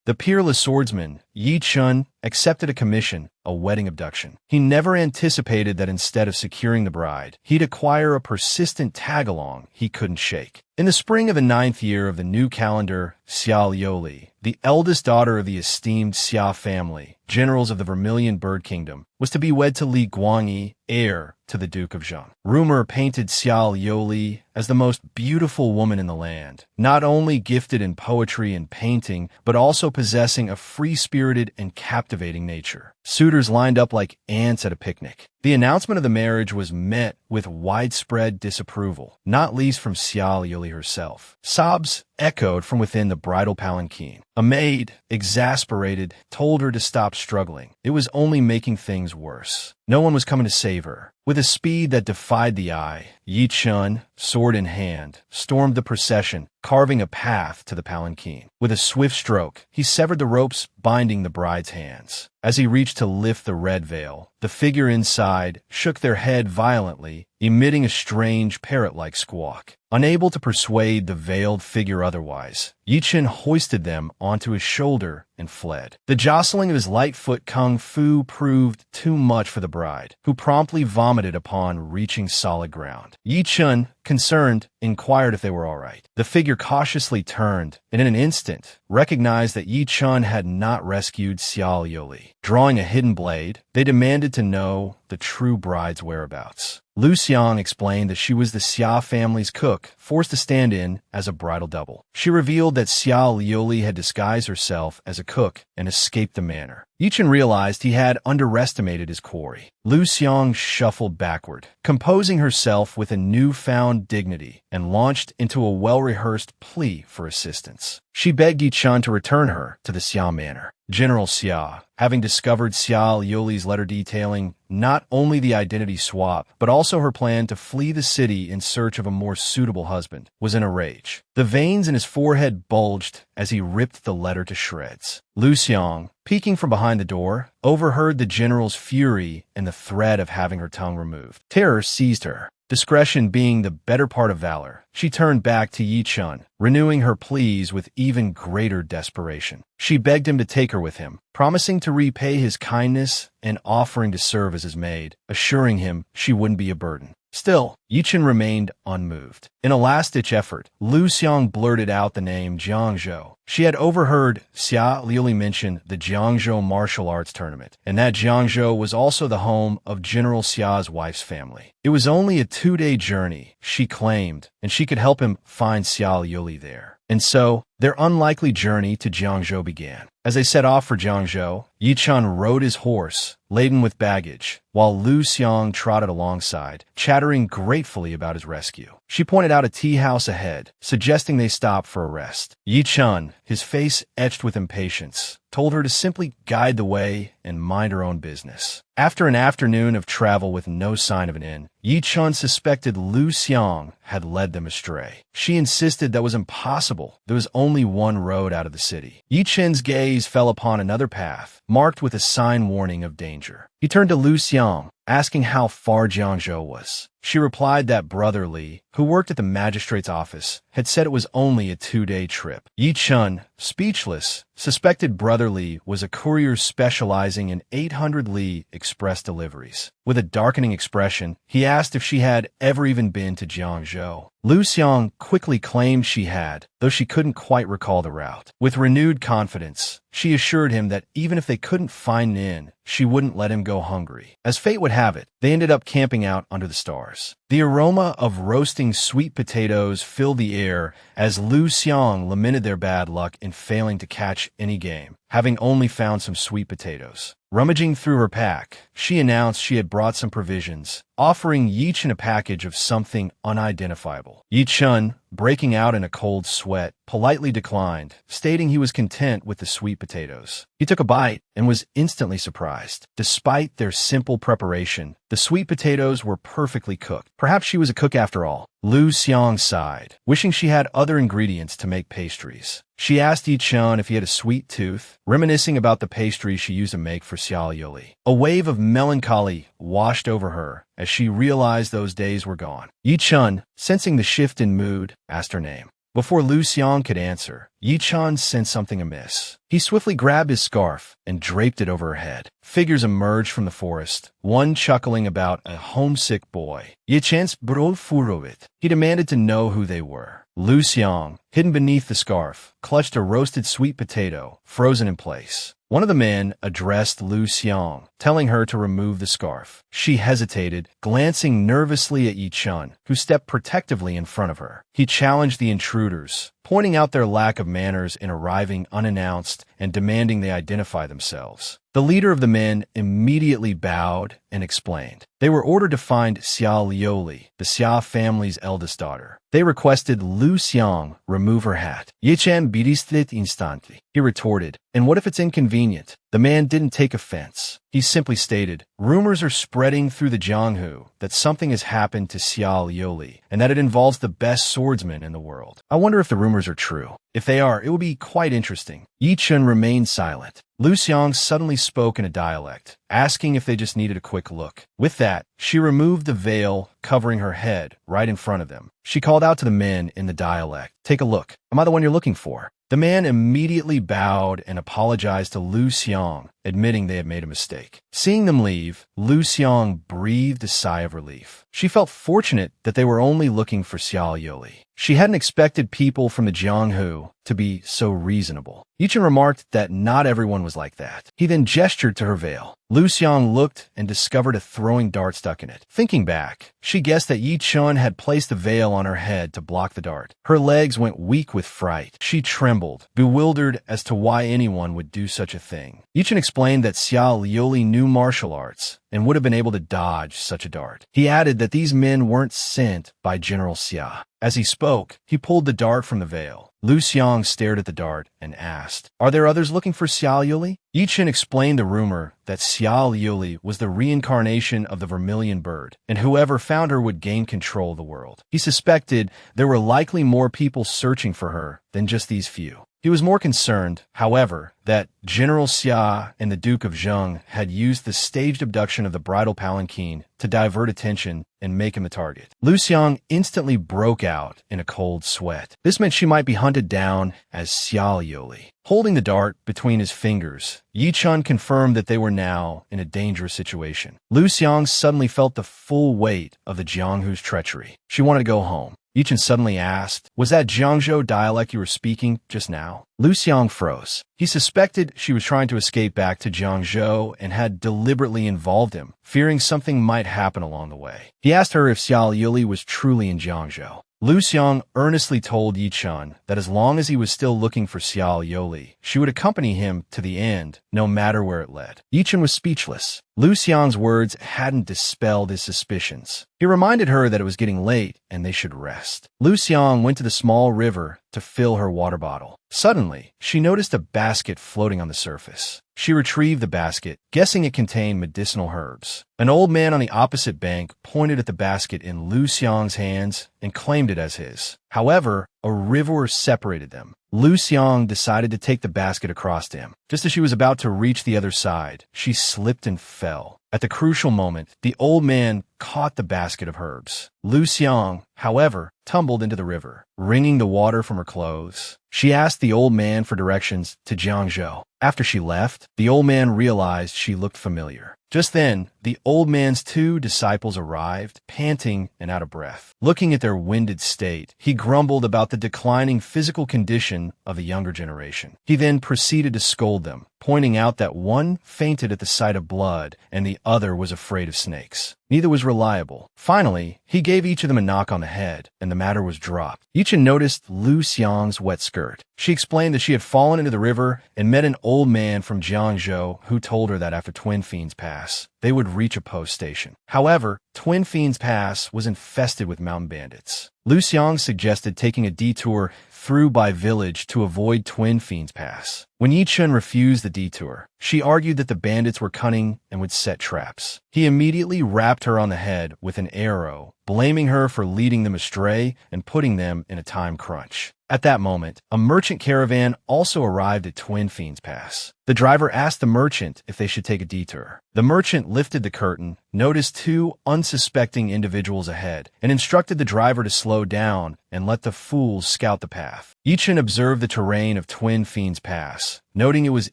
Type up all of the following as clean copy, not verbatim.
The peerless swordsman, Yi Chun, accepted a commission, a wedding abduction. He never anticipated that instead of securing the bride, he'd acquire a persistent tag-along he couldn't shake. In the spring of the 9th year of the new calendar, Xia Liuli, the eldest daughter of the esteemed Xia family, generals of the Vermilion Bird Kingdom, was to be wed to Li Guangyi, heir to the Duke of Zhang. Rumor painted Xia Liuli as the most beautiful woman in the land, not only gifted in poetry and painting, but also possessing a free-spirited and captivating nature. Suitors lined up like ants at a picnic. The announcement of the marriage was met with widespread disapproval, not least from Xia Liuli herself. Sobs echoed from within the bridal palanquin. A maid, exasperated, told her to stop struggling. It was only making things worse. No one was coming to save her. With a speed that defied the eye, Yi Chun, sword in hand, stormed the procession, carving a path to the palanquin. With a swift stroke, he severed the ropes binding the bride's hands. As he reached to lift the red veil, the figure inside shook their head violently, emitting a strange parrot-like squawk. Unable to persuade the veiled figure otherwise, Yi Chun hoisted them onto his shoulder and fled. The jostling of his light-foot kung fu proved too much for the bride, who promptly vomited upon reaching solid ground. Yi Chun, concerned, inquired if they were all right. The figure cautiously turned, and in an instant, recognized that Yi Chun had not rescued Xia Liuli. Drawing a hidden blade, they demanded to know the true bride's whereabouts. Lu Xiang explained that she was the Xia family's cook, forced to stand in as a bridal double. She revealed that Xia Liuli had disguised herself as a cook and escaped the manor. Yi Chun realized he had underestimated his quarry. Lu Xiang shuffled backward, composing herself with a newfound dignity, and launched into a well-rehearsed plea for assistance. She begged Yi Chun to return her to the Xia manor. General Xia, having discovered Xia Liuli's letter detailing not only the identity swap, but also her plan to flee the city in search of a more suitable husband, was in a rage. The veins in his forehead bulged as he ripped the letter to shreds. Lu Xiang, peeking from behind the door, overheard the general's fury and the threat of having her tongue removed. Terror seized her. Discretion being the better part of valor, she turned back to Yi Chun, renewing her pleas with even greater desperation. She begged him to take her with him, promising to repay his kindness and offering to serve as his maid, assuring him she wouldn't be a burden. Still, Yi Chun remained unmoved. In a last-ditch effort, Lu Xiang blurted out the name Jiangzhou. She had overheard Xia Liuli mention the Jiangzhou martial arts tournament, and that Jiangzhou was also the home of General Xia's wife's family. It was only a 2-day journey, she claimed, and she could help him find Xia Liuli there. And so, their unlikely journey to Jiangzhou began. As they set off for Jiangzhou, Yi Chun rode his horse, laden with baggage, while Lu Xiang trotted alongside, chattering gratefully about his rescue. She pointed out a tea house ahead, suggesting they stop for a rest. Yi Chun, his face etched with impatience, told her to simply guide the way and mind her own business. After an afternoon of travel with no sign of an inn, Yi Chun suspected Lu Xiang had led them astray. She insisted that was impossible. There was only one road out of the city. Yi Chun's gaze fell upon another path, marked with a sign warning of danger. He turned to Lu Xiang, asking how far Jiangzhou was. She replied that Brother Li, who worked at the magistrate's office, had said it was only a 2-day trip. Yi Chun, speechless, suspected Brother Li was a courier specializing in 800 Li express deliveries. With a darkening expression, he asked if she had ever even been to Jiangzhou. Lu Xiang quickly claimed she had, though she couldn't quite recall the route. With renewed confidence, she assured him that even if they couldn't find an inn, she wouldn't let him go hungry. As fate would have it, they ended up camping out under the stars. The aroma of roasting sweet potatoes filled the air as Lu Xiang lamented their bad luck in failing to catch any game, having only found some sweet potatoes. Rummaging through her pack, she announced she had brought some provisions, offering Yi Chun a package of something unidentifiable. Yi Chun, breaking out in a cold sweat, politely declined, stating he was content with the sweet potatoes. He took a bite and was instantly surprised. Despite their simple preparation, the sweet potatoes were perfectly cooked. Perhaps she was a cook after all. Lu Xiang sighed, wishing she had other ingredients to make pastries. She asked Yi Chun if he had a sweet tooth, reminiscing about the pastries she used to make for Xia Liuli. A wave of melancholy washed over her as she realized those days were gone. Yi Chun, sensing the shift in mood, asked her name. Before Lu Xiang could answer, Yi-chan sensed something amiss. He swiftly grabbed his scarf and draped it over her head. Figures emerged from the forest, one chuckling about a homesick boy. Yi-chan's bro furovit. He demanded to know who they were. Lu Xiang, hidden beneath the scarf, clutched a roasted sweet potato, frozen in place. One of the men addressed Lu Xiang, telling her to remove the scarf. She hesitated, glancing nervously at Yi-chan, who stepped protectively in front of her. He challenged the intruders, pointing out their lack of manners in arriving unannounced and demanding they identify themselves. The leader of the men immediately bowed and explained. They were ordered to find Xia Liuli, the Xia family's eldest daughter. They requested Lu Xiang remove her hat. Yi-chan biristit instanti. He retorted, and what if it's inconvenient? The man didn't take offense. He simply stated, rumors are spreading through the Jianghu that something has happened to Xia Liuli, and that it involves the best swordsman in the world. I wonder if the rumors are true. If they are, it will be quite interesting. Yi-chan remained silent. Lu Xiang suddenly spoke in a dialect, asking if they just needed a quick look. With that, she removed the veil covering her head right in front of them. She called out to the men in the dialect, "Take a look. Am I the one you're looking for?" The man immediately bowed and apologized to Lu Xiang, admitting they had made a mistake. Seeing them leave, Lu Xiang breathed a sigh of relief. She felt fortunate that they were only looking for Xia Liuli. She hadn't expected people from the Jianghu to be so reasonable. Yi-chan remarked that not everyone was like that. He then gestured to her veil. Lu Xiang looked and discovered a throwing dart stuck in it. Thinking back, she guessed that Yi-chan had placed the veil on her head to block the dart. Her legs went weak with fright. She trembled, bewildered as to why anyone would do such a thing. Yi-chan explained that Xia Liuli knew martial arts and would have been able to dodge such a dart. He added that these men weren't sent by General Xia. As he spoke, he pulled the dart from the veil. Lu Xiang stared at the dart and asked, "Are there others looking for Xia Liuli?" Yi-chan explained the rumor that Xia Liuli was the reincarnation of the vermilion bird, and whoever found her would gain control of the world. He suspected there were likely more people searching for her than just these few. He was more concerned, however, that General Xia and the Duke of Zheng had used the staged abduction of the bridal palanquin to divert attention and make him the target. Lu Xiang instantly broke out in a cold sweat. This meant she might be hunted down as Xia Liuli. Holding the dart between his fingers, Yi-chan confirmed that they were now in a dangerous situation. Lu Xiang suddenly felt the full weight of the Jianghu's treachery. She wanted to go home. Yi-chan suddenly asked, "Was that Jiangzhou dialect you were speaking just now?" Lu Xiang froze. He suspected she was trying to escape back to Jiangzhou and had deliberately involved him, fearing something might happen along the way. He asked her if Xia Liuli was truly in Jiangzhou. Lu Xiang earnestly told Yi-chan that as long as he was still looking for Xia Liuli, she would accompany him to the end, no matter where it led. Yi-chan was speechless. Lu Xiang's words hadn't dispelled his suspicions. He reminded her that it was getting late and they should rest. Lu Xiang went to the small river to fill her water bottle. Suddenly, she noticed a basket floating on the surface. She retrieved the basket, guessing it contained medicinal herbs. An old man on the opposite bank pointed at the basket in Lu Xiang's hands and claimed it as his. However, a river separated them. Lu Xiang decided to take the basket across to him. Just as she was about to reach the other side, she slipped and fell. At the crucial moment, the old man caught the basket of herbs. Lu Xiang, however, tumbled into the river, wringing the water from her clothes. She asked the old man for directions to Jiangzhou. After she left, the old man realized she looked familiar. Just then, the old man's two disciples arrived, panting and out of breath. Looking at their winded state, he grumbled about the declining physical condition of the younger generation. He then proceeded to scold them, pointing out that one fainted at the sight of blood and the other was afraid of snakes. Neither was reliable. Finally, he gave each of them a knock on the head, and the matter was dropped. Yi-chan noticed Lu Xiang's wet skirt. She explained that she had fallen into the river and met an old man from Jiangzhou who told her that after Twin Fiends Pass, they would reach a post station. However, Twin Fiends Pass was infested with mountain bandits. Lu Xiang suggested taking a detour through Bai Village to avoid Twin Fiends Pass. When Yi-chan refused the detour, she argued that the bandits were cunning and would set traps. He immediately rapped her on the head with an arrow, blaming her for leading them astray and putting them in a time crunch. At that moment, a merchant caravan also arrived at Twin Fiends Pass. The driver asked the merchant if they should take a detour. The merchant lifted the curtain, noticed two unsuspecting individuals ahead, and instructed the driver to slow down and let the fools scout the path. Yichen observed the terrain of Twin Fiends Pass, noting it was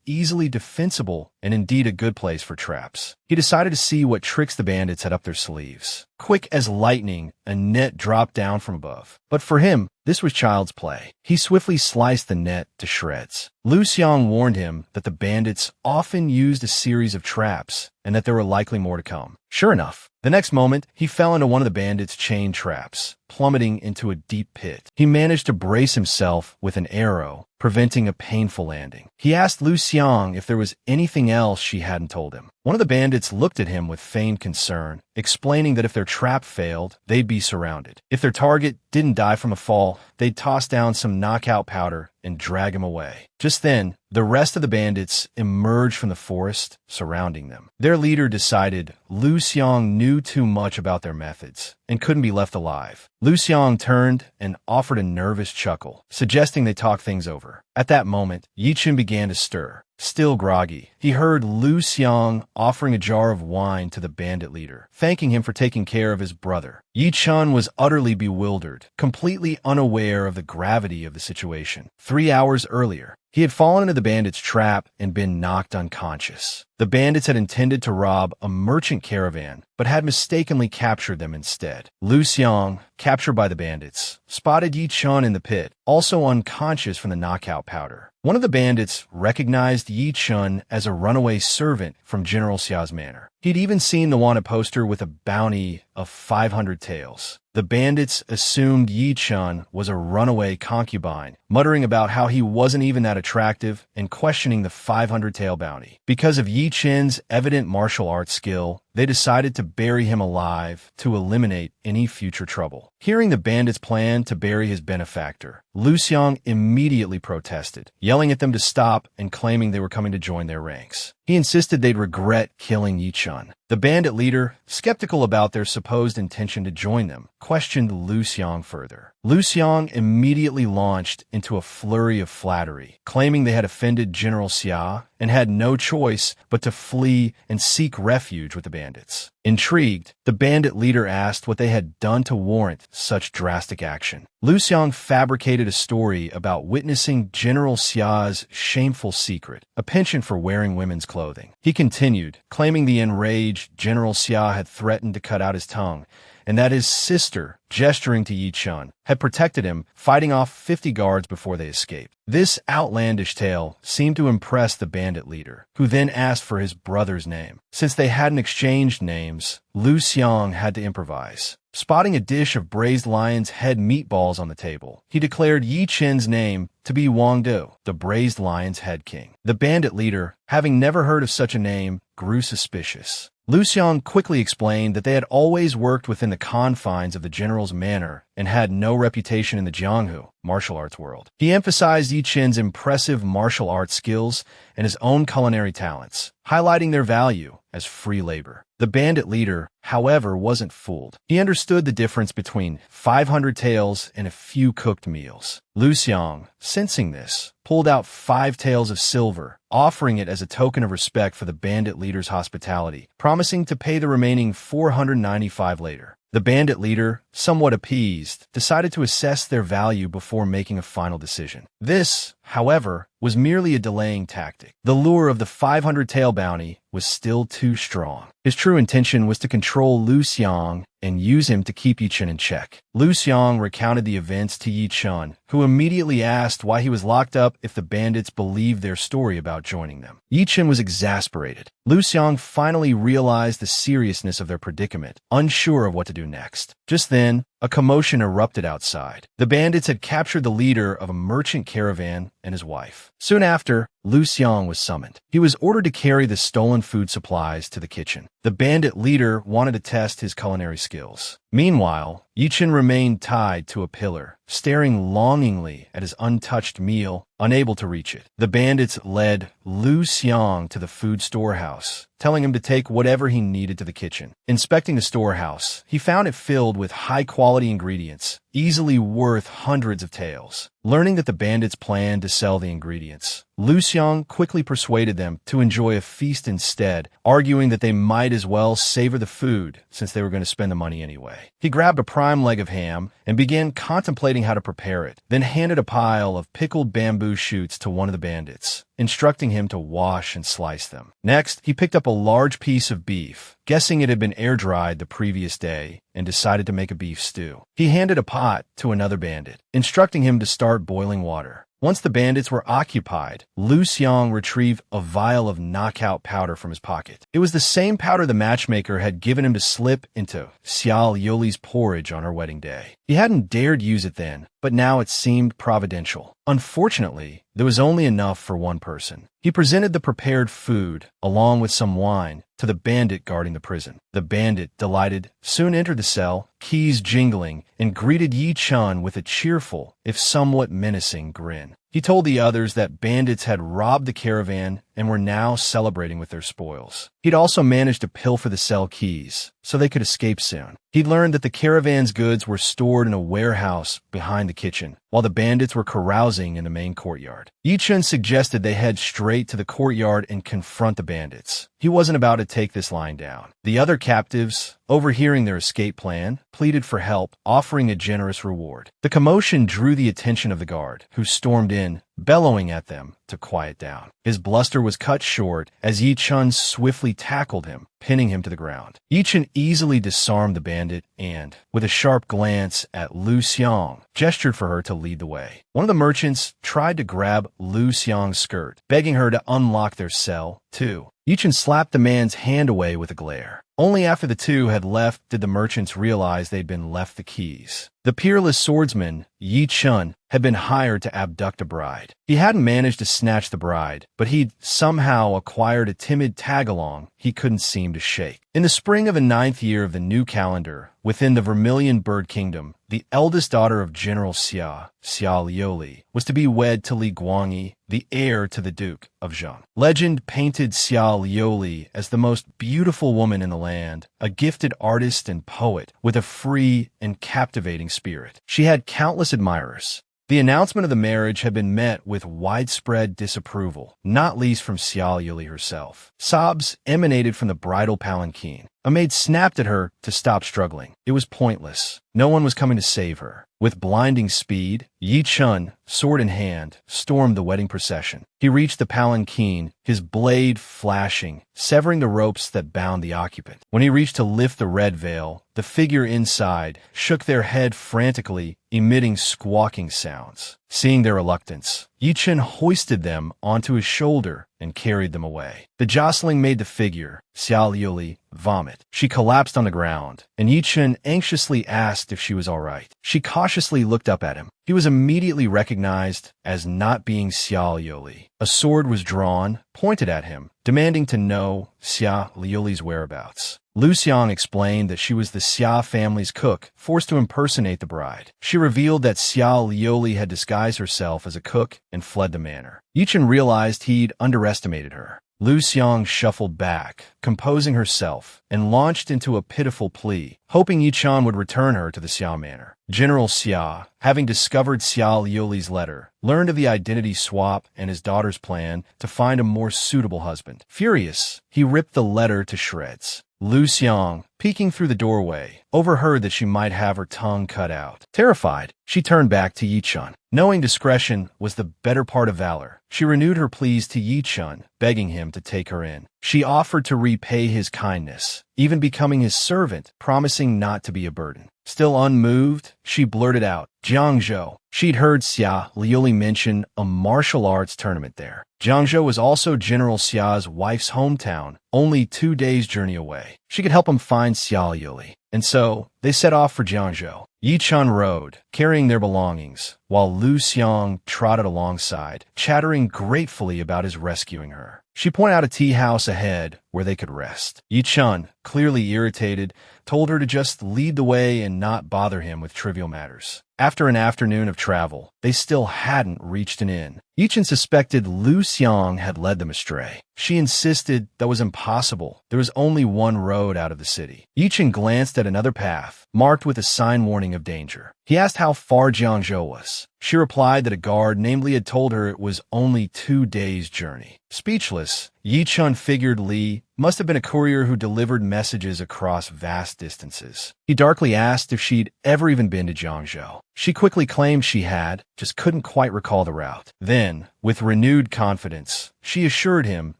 easily defensible and indeed a good place for traps. He decided to see what tricks the bandits had up their sleeves. Quick as lightning, a net dropped down from above. But for him, this was child's play. He swiftly sliced the net to shreds. Lu Xiang warned him that the bandits often used a series of traps and that there were likely more to come. Sure enough, the next moment, he fell into one of the bandits' chain traps, plummeting into a deep pit. He managed to brace himself with an arrow, preventing a painful landing. He asked Lu Xiang if there was anything else she hadn't told him. One of the bandits looked at him with feigned concern, explaining that if their trap failed, they'd be surrounded. If their target didn't die from a fall, they'd toss down some knockout powder and drag him away. Just then, the rest of the bandits emerged from the forest surrounding them. Their leader decided Lu Xiang knew too much about their methods and couldn't be left alive. Lu Xiang turned and offered a nervous chuckle, suggesting they talk things over. At that moment, Yichen began to stir. Still groggy, he heard Lu Xiang offering a jar of wine to the bandit leader, thanking him for taking care of his brother. Yi Chun was utterly bewildered, completely unaware of the gravity of the situation. 3 hours earlier, he had fallen into the bandits' trap and been knocked unconscious. The bandits had intended to rob a merchant caravan, but had mistakenly captured them instead. Lu Xiang, captured by the bandits, spotted Yi Chun in the pit, also unconscious from the knockout powder. One of the bandits recognized Yi Chun as a runaway servant from General Xia's manor. He'd even seen the wanted poster with a bounty of 500 taels. The bandits assumed Yi Chun was a runaway concubine, muttering about how he wasn't even that attractive and questioning the 500 tael bounty. Because of Yi Chen's evident martial arts skill, they decided to bury him alive to eliminate any future trouble. Hearing the bandits' plan to bury his benefactor, Lu Xiang immediately protested, yelling at them to stop and claiming they were coming to join their ranks. He insisted they'd regret killing Yi Chun. The bandit leader, skeptical about their supposed intention to join them, questioned Lu Xiang further. Lu Xiang immediately launched into a flurry of flattery, claiming they had offended General Xia and had no choice but to flee and seek refuge with the bandits. Intrigued, the bandit leader asked what they had done to warrant such drastic action. Lu Xiang fabricated a story about witnessing General Xia's shameful secret, a penchant for wearing women's clothing. He continued, claiming the enraged General Xia had threatened to cut out his tongue, and that his sister, gesturing to Yi Chun, had protected him, fighting off 50 guards before they escaped. This outlandish tale seemed to impress the bandit leader, who then asked for his brother's name. Since they hadn't exchanged names, Lu Xiang had to improvise. Spotting a dish of braised lion's head meatballs on the table, he declared Yi Chen's name to be Wang Do, the braised lion's head king. The bandit leader, having never heard of such a name, grew suspicious. Lu Xiang quickly explained that they had always worked within the confines of the general's manor and had no reputation in the Jianghu martial arts world. He emphasized Yi Chen's impressive martial arts skills and his own culinary talents, highlighting their value as free labor. The bandit leader, however, wasn't fooled. He understood the difference between 500 taels and a few cooked meals. Lu Xiang, sensing this, pulled out 5 taels of silver, offering it as a token of respect for the bandit leader's hospitality, promising to pay the remaining 495 later. The bandit leader, somewhat appeased, decided to assess their value before making a final decision. This, however, was merely a delaying tactic. The lure of the 500 tael bounty was still too strong. His true intention was to control Lu Xiang and use him to keep Yi Chun in check. Lu Xiang recounted the events to Yi Chun, who immediately asked why he was locked up if the bandits believed their story about joining them. Yi Chun was exasperated. Lu Xiang finally realized the seriousness of their predicament, unsure of what to do next. Just then, a commotion erupted outside. The bandits had captured the leader of a merchant caravan and his wife. Soon after, Lu Xiang was summoned. He was ordered to carry the stolen food supplies to the kitchen. The bandit leader wanted to test his culinary skills. Meanwhile, Yi Chun remained tied to a pillar, staring longingly at his untouched meal, unable to reach it. The bandits led Lu Xiang to the food storehouse, telling him to take whatever he needed to the kitchen. Inspecting the storehouse, he found it filled with high-quality ingredients, easily worth hundreds of taels. Learning that the bandits planned to sell the ingredients, Lu Xiang quickly persuaded them to enjoy a feast instead, arguing that they might as well savor the food since they were going to spend the money anyway. He grabbed a prime leg of ham and began contemplating how to prepare it, then handed a pile of pickled bamboo shoots to one of the bandits, instructing him to wash and slice them. Next, he picked up a large piece of beef, guessing it had been air-dried the previous day, and decided to make a beef stew. He handed a pot to another bandit, instructing him to start boiling water. Once the bandits were occupied, Lu Xiang retrieved a vial of knockout powder from his pocket. It was the same powder the matchmaker had given him to slip into Xia Liuli's porridge on her wedding day. He hadn't dared use it then, but now it seemed providential. Unfortunately, there was only enough for one person. He presented the prepared food, along with some wine, to the bandit guarding the prison. The bandit, delighted, soon entered the cell, keys jingling, and greeted Yi Chun with a cheerful, if somewhat menacing, grin. He told the others that bandits had robbed the caravan and were now celebrating with their spoils. He'd also managed to pilfer the cell keys, so they could escape soon. He'd learned that the caravan's goods were stored in a warehouse behind the kitchen, while the bandits were carousing in the main courtyard. Yi Chun suggested they head straight to the courtyard and confront the bandits. He wasn't about to take this lying down. The other captives, overhearing their escape plan, pleaded for help, offering a generous reward. The commotion drew the attention of the guard, who stormed in, bellowing at them to quiet down. His bluster was cut short as Yi Chun swiftly tackled him, pinning him to the ground. Yi Chun easily disarmed the bandit and, with a sharp glance at Lu Xiang, gestured for her to lead the way. One of the merchants tried to grab Lu Xiang's skirt, begging her to unlock their cell, too. Yi Chun slapped the man's hand away with a glare. Only after the two had left did the merchants realize they'd been left the keys. The peerless swordsman, Yi Chun, had been hired to abduct a bride. He hadn't managed to snatch the bride, but he'd somehow acquired a timid tag-along he couldn't seem to shake. In the spring of the 9th year of the new calendar, within the Vermilion Bird Kingdom, the eldest daughter of General Xia, Xia Liuli, was to be wed to Li Guangyi, the heir to the Duke of Zheng. Legend painted Xia Liuli as the most beautiful woman in the land, a gifted artist and poet with a free and captivating spirit. She had countless admirers. The announcement of the marriage had been met with widespread disapproval, not least from Xia Liuli herself. Sobs emanated from the bridal palanquin. A maid snapped at her to stop struggling. It was pointless. No one was coming to save her. With blinding speed, Yi Chun, sword in hand, stormed the wedding procession. He reached the palanquin, his blade flashing, severing the ropes that bound the occupant. When he reached to lift the red veil, the figure inside shook their head frantically, emitting squawking sounds. Seeing their reluctance, Yi Chun hoisted them onto his shoulder and carried them away. The jostling made the figure, Xia Liuli, vomit. She collapsed on the ground, and Yi Chun anxiously asked if she was all right. She cautiously looked up at him. He was immediately recognized as not being Xia Liuli. A sword was drawn, pointed at him, demanding to know Xia Liuli's whereabouts. Lu Xiang explained that she was the Xia family's cook, forced to impersonate the bride. She revealed that Xia Liuli had disguised herself as a cook and fled the manor. Yi Chun realized he'd underestimated her. Lu Xiang shuffled back, composing herself, and launched into a pitiful plea, hoping Yi Chun would return her to the Xia manor. General Xia, having discovered Xia Liuli's letter, learned of the identity swap and his daughter's plan to find a more suitable husband. Furious, he ripped the letter to shreds. Lu Xiang, peeking through the doorway, overheard that she might have her tongue cut out. Terrified, she turned back to Yi Chun. Knowing discretion was the better part of valor, she renewed her pleas to Yi Chun, begging him to take her in. She offered to repay his kindness, even becoming his servant, promising not to be a burden. Still unmoved, she blurted out, Jiangzhou. She'd heard Xia Liuli mention a martial arts tournament there. Jiangzhou was also General Xia's wife's hometown, only 2 days' journey away. She could help him find Xia Liuli. And so, they set off for Jiangzhou. Yi Chun rode, carrying their belongings, while Lu Xiang trotted alongside, chattering gratefully about his rescuing her. She pointed out a tea house ahead where they could rest. Yi Chun, clearly irritated, told her to just lead the way and not bother him with trivial matters. After an afternoon of travel, they still hadn't reached an inn. Yichen suspected Lu Xiang had led them astray. She insisted that was impossible. There was only one road out of the city. Yichen glanced at another path, marked with a sign warning of danger. He asked how far Jiangzhou was. She replied that a guard namely had told her it was only 2 days' journey. Speechless, Yi Chun figured Li must have been a courier who delivered messages across vast distances. He darkly asked if she'd ever even been to Jiangzhou. She quickly claimed she had, just couldn't quite recall the route. Then, with renewed confidence, she assured him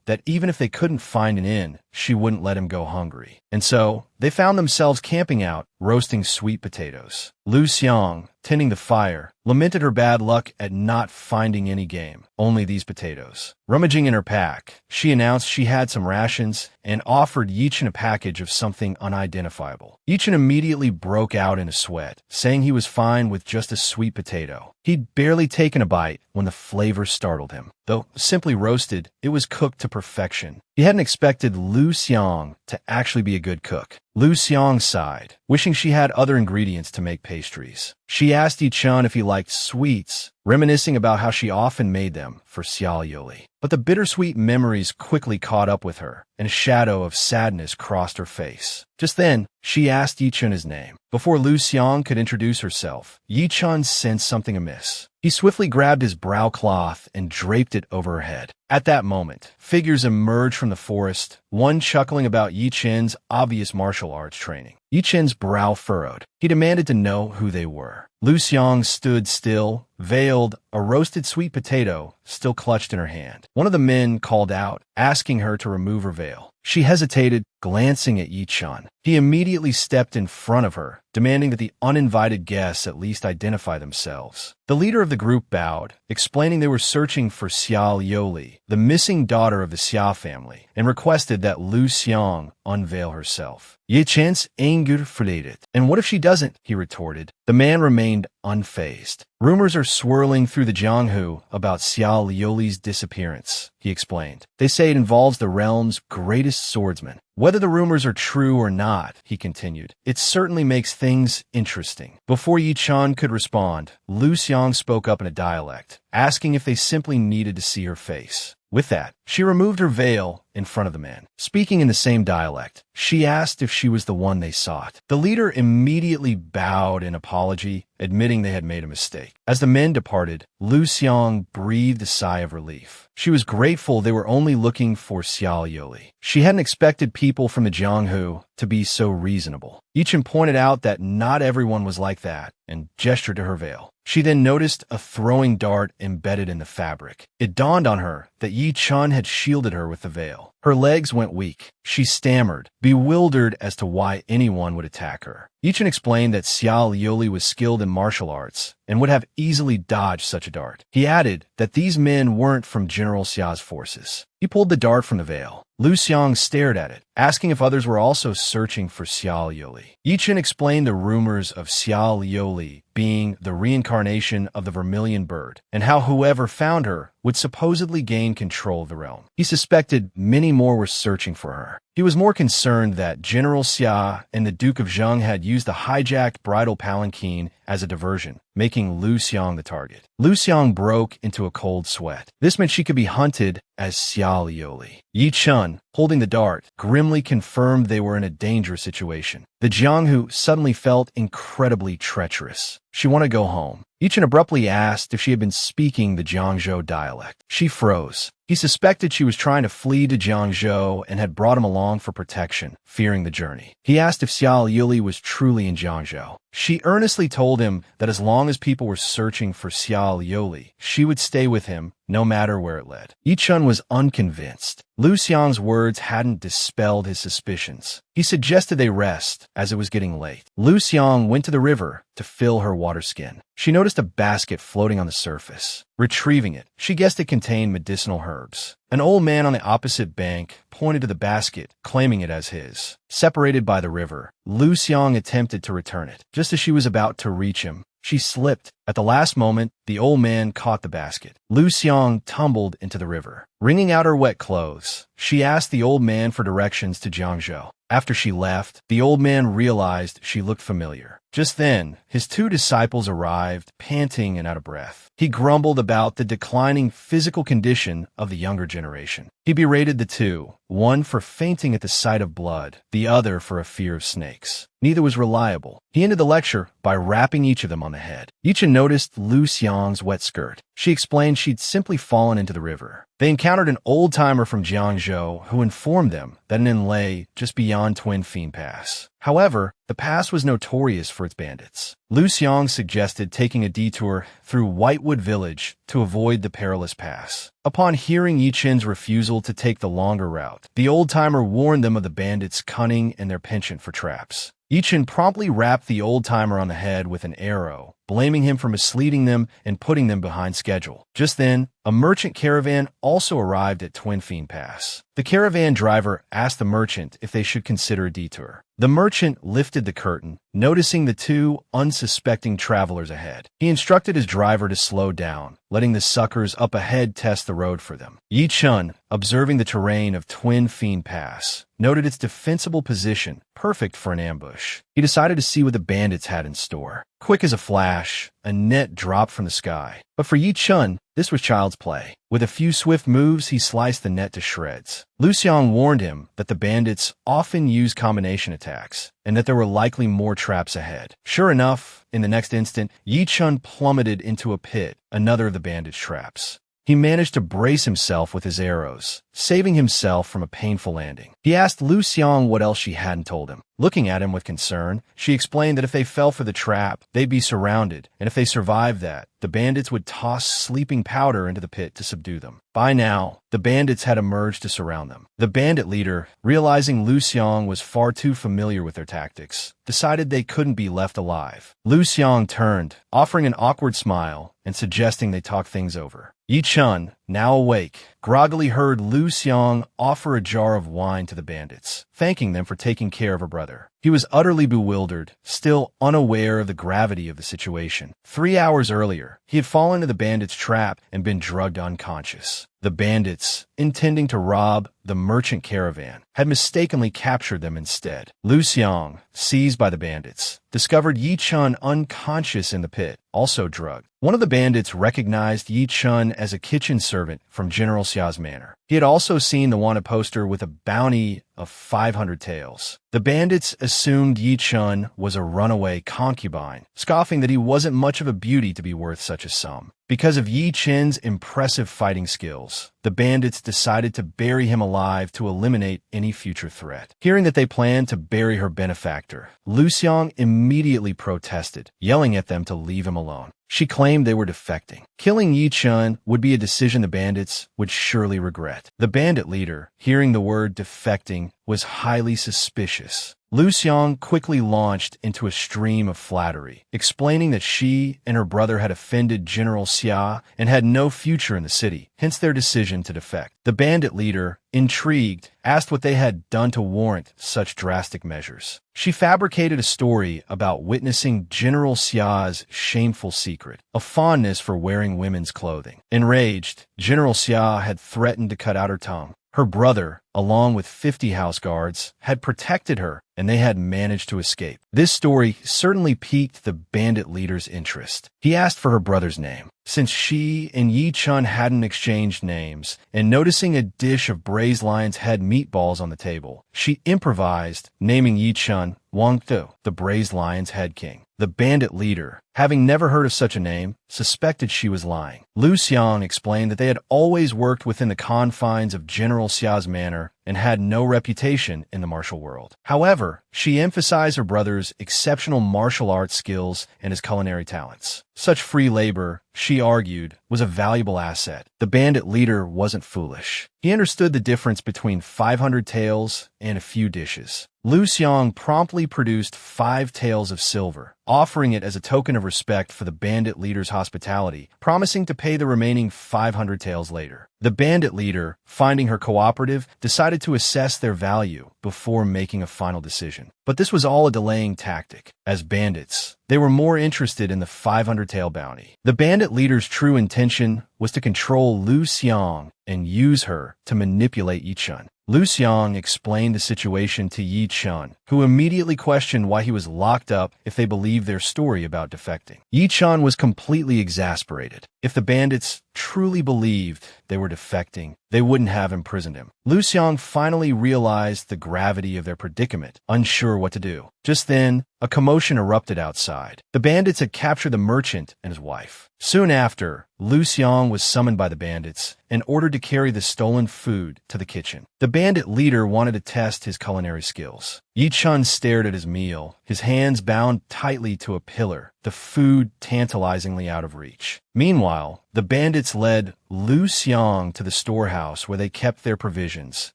that even if they couldn't find an inn, she wouldn't let him go hungry. And so, they found themselves camping out, roasting sweet potatoes. Lu Xiang, tending the fire, lamented her bad luck at not finding any game, only these potatoes. Rummaging in her pack, she announced she had some rations and offered Yichen a package of something unidentifiable. Yichen immediately broke out in a sweat, saying he was fine with just a sweet potato. He'd barely taken a bite when the flavor startled him. Though simply roasted, it was cooked to perfection. He hadn't expected Lu Xiang to actually be a good cook. Lu Xiang sighed, wishing she had other ingredients to make pastries. She asked Yi Chun if he liked sweets, reminiscing about how she often made them for Xiao Yuli. But the bittersweet memories quickly caught up with her, and a shadow of sadness crossed her face. Just then, she asked Yi Chun his name. Before Lu Xiang could introduce herself, Yi Chun sensed something amiss. He swiftly grabbed his brow cloth and draped it over her head. At that moment, figures emerged from the forest, one chuckling about Yi Chen's obvious martial arts training. Yi Chen's brow furrowed. He demanded to know who they were. Lu Xiang stood still, veiled, a roasted sweet potato still clutched in her hand. One of the men called out, asking her to remove her veil. She hesitated, glancing at Yi Chun. He immediately stepped in front of her, demanding that the uninvited guests at least identify themselves. The leader of the group bowed, explaining they were searching for Xiao Yoli, the missing daughter of the Xia family, and requested that Lu Xiang unveil herself. Yi Chen's anger flated. And what if she doesn't? He retorted. The man remained unfazed. Rumors are swirling through the Jianghu about Xiao Yoli's disappearance, he explained. They say it involves the realm's greatest swordsman. Whether the rumors are true or not, he continued, it certainly makes things interesting. Before Yi Chun could respond, Lu Xiang spoke up in a dialect, asking if they simply needed to see her face. With that, she removed her veil in front of the man. Speaking in the same dialect, she asked if she was the one they sought. The leader immediately bowed in apology, admitting they had made a mistake. As the men departed, Lu Xiang breathed a sigh of relief. She was grateful they were only looking for Xiao Yoli. She hadn't expected people from the Jianghu to be so reasonable. Yi Chun pointed out that not everyone was like that and gestured to her veil. She then noticed a throwing dart embedded in the fabric. It dawned on her that Yi Chun had shielded her with the veil. Her legs went weak. She stammered, bewildered as to why anyone would attack her. Yi Chun explained that Xiao Yoli was skilled in martial arts and would have easily dodged such a dart. He added that these men weren't from General Xia's forces. He pulled the dart from the veil. Lu Xiang stared at it, asking if others were also searching for Xiao Yoli. Yi Chun explained the rumors of Xiao Yoli being the reincarnation of the vermilion bird, and how whoever found her would supposedly gain control of the realm. He suspected many more were searching for her. He was more concerned that General Xia and the Duke of Zheng had used the hijacked bridal palanquin as a diversion, making Lu Xiang the target. Lu Xiang broke into a cold sweat. This meant she could be hunted as Xiao Yoli. Yi Chun, holding the dart, grimly confirmed they were in a dangerous situation. The Jianghu suddenly felt incredibly treacherous. She wanted to go home. Yi Chun abruptly asked if she had been speaking the Jiangzhou dialect. She froze. He suspected she was trying to flee to Jiangzhou and had brought him along for protection, fearing the journey. He asked if Xiao Yuli was truly in Jiangzhou. She earnestly told him that as long as people were searching for Xiao Yoli, she would stay with him, no matter where it led. Yi Chun was unconvinced. Lu Xiang's words hadn't dispelled his suspicions. He suggested they rest, as it was getting late. Lu Xiang went to the river to fill her water skin. She noticed a basket floating on the surface. Retrieving it, she guessed it contained medicinal herbs. An old man on the opposite bank pointed to the basket, claiming it as his. Separated by the river, Lu Xiang attempted to return it. Just as she was about to reach him, she slipped. At the last moment, the old man caught the basket. Lu Xiang tumbled into the river. Wringing out her wet clothes, she asked the old man for directions to Jiangzhou. After she left, the old man realized she looked familiar. Just then, his two disciples arrived, panting and out of breath. He grumbled about the declining physical condition of the younger generation. He berated the two, one for fainting at the sight of blood, the other for a fear of snakes. Neither was reliable. He ended the lecture by rapping each of them on the head. Yichen noticed Lu Xiang's wet skirt. She explained she'd simply fallen into the river. They encountered an old-timer from Jiangzhou who informed them that an inn lay just beyond Twin Fiend Pass. However, the pass was notorious for its bandits. Lu Xiang suggested taking a detour through Whitewood Village to avoid the perilous pass. Upon hearing Yichen's refusal to take the longer route, the old-timer warned them of the bandits' cunning and their penchant for traps. Yichen promptly rapped the old-timer on the head with an arrow, blaming him for misleading them and putting them behind schedule. Just then, a merchant caravan also arrived at Twin Fiend Pass. The caravan driver asked the merchant if they should consider a detour. The merchant lifted the curtain, noticing the two unsuspecting travelers ahead. He instructed his driver to slow down, letting the suckers up ahead test the road for them. Yichen, observing the terrain of Twin Fiend Pass, noted its defensible position, perfect for an ambush. He decided to see what the bandits had in store. Quick as a flash, a net dropped from the sky. But for Yichen, this was child's play. With a few swift moves, he sliced the net to shreds. Lu Xiang warned him that the bandits often use combination attacks, and that there were likely more traps ahead. Sure enough, in the next instant, Yichen plummeted into a pit, another of the bandits' traps. He managed to brace himself with his arrows, saving himself from a painful landing. He asked Lu Xiang what else she hadn't told him. Looking at him with concern, she explained that if they fell for the trap, they'd be surrounded, and if they survived that, the bandits would toss sleeping powder into the pit to subdue them. By now, the bandits had emerged to surround them. The bandit leader, realizing Lu Xiang was far too familiar with their tactics, decided they couldn't be left alive. Lu Xiang turned, offering an awkward smile and suggesting they talk things over. Yichen, now awake, groggily heard Lu Xiang offer a jar of wine to the bandits, thanking them for taking care of her brother. He was utterly bewildered, still unaware of the gravity of the situation. 3 hours earlier, he had fallen into the bandits' trap and been drugged unconscious. The bandits, intending to rob the merchant caravan, had mistakenly captured them instead. Lu Xiang, seized by the bandits, discovered Yichen unconscious in the pit, also drugged. One of the bandits recognized Yichen as a kitchen servant from General Xia's manor. He had also seen the wanted poster with a bounty of 500 taels. The bandits assumed Yichen was a runaway concubine, scoffing that he wasn't much of a beauty to be worth such a sum. Because of Yichen's impressive fighting skills, the bandits decided to bury him alive to eliminate any future threat. Hearing that they planned to bury her benefactor, Lu Xiang immediately protested, yelling at them to leave him alone. She claimed they were defecting. Killing Yichen would be a decision the bandits would surely regret. The bandit leader, hearing the word defecting, was highly suspicious. Lu Xiang quickly launched into a stream of flattery, explaining that she and her brother had offended General Xia and had no future in the city, hence their decision to defect. The bandit leader, intrigued, asked what they had done to warrant such drastic measures. She fabricated a story about witnessing General Xia's shameful secret, a fondness for wearing women's clothing. Enraged, General Xia had threatened to cut out her tongue. Her brother, along with 50 house guards, had protected her, and they had managed to escape. This story certainly piqued the bandit leader's interest. He asked for her brother's name. Since she and Yichen hadn't exchanged names, and noticing a dish of braised lion's head meatballs on the table, she improvised, naming Yichen Wang Tu, the braised lion's head king. The bandit leader, having never heard of such a name, suspected she was lying. Lu Xiang explained that they had always worked within the confines of General Xia's manor and had no reputation in the martial world. However, she emphasized her brother's exceptional martial arts skills and his culinary talents. Such free labor, she argued, was a valuable asset. The bandit leader wasn't foolish. He understood the difference between 500 taels and a few dishes. Lu Xiang promptly produced 5 taels of silver, offering it as a token of respect for the bandit leader's hospitality, promising to pay the remaining 500 taels later. The bandit leader, finding her cooperative, decided to assess their value before making a final decision. But this was all a delaying tactic. As bandits, they were more interested in the 500 tael bounty. The bandit leader's true intention was to control Lu Xiang and use her to manipulate Yichen. Lu Xiang explained the situation to Yi Chun, who immediately questioned why he was locked up if they believed their story about defecting. Yi Chun was completely exasperated. If the bandits truly believed they were defecting, they wouldn't have imprisoned him. Lu Xiang finally realized the gravity of their predicament, unsure what to do. Just then, a commotion erupted outside. The bandits had captured the merchant and his wife. Soon after, Lu Xiang was summoned by the bandits and ordered to carry the stolen food to the kitchen. The bandit leader wanted to test his culinary skills. Yi Chun stared at his meal, his hands bound tightly to a pillar, the food tantalizingly out of reach. Meanwhile, the bandits led Lu Xiang to the storehouse where they kept their provisions,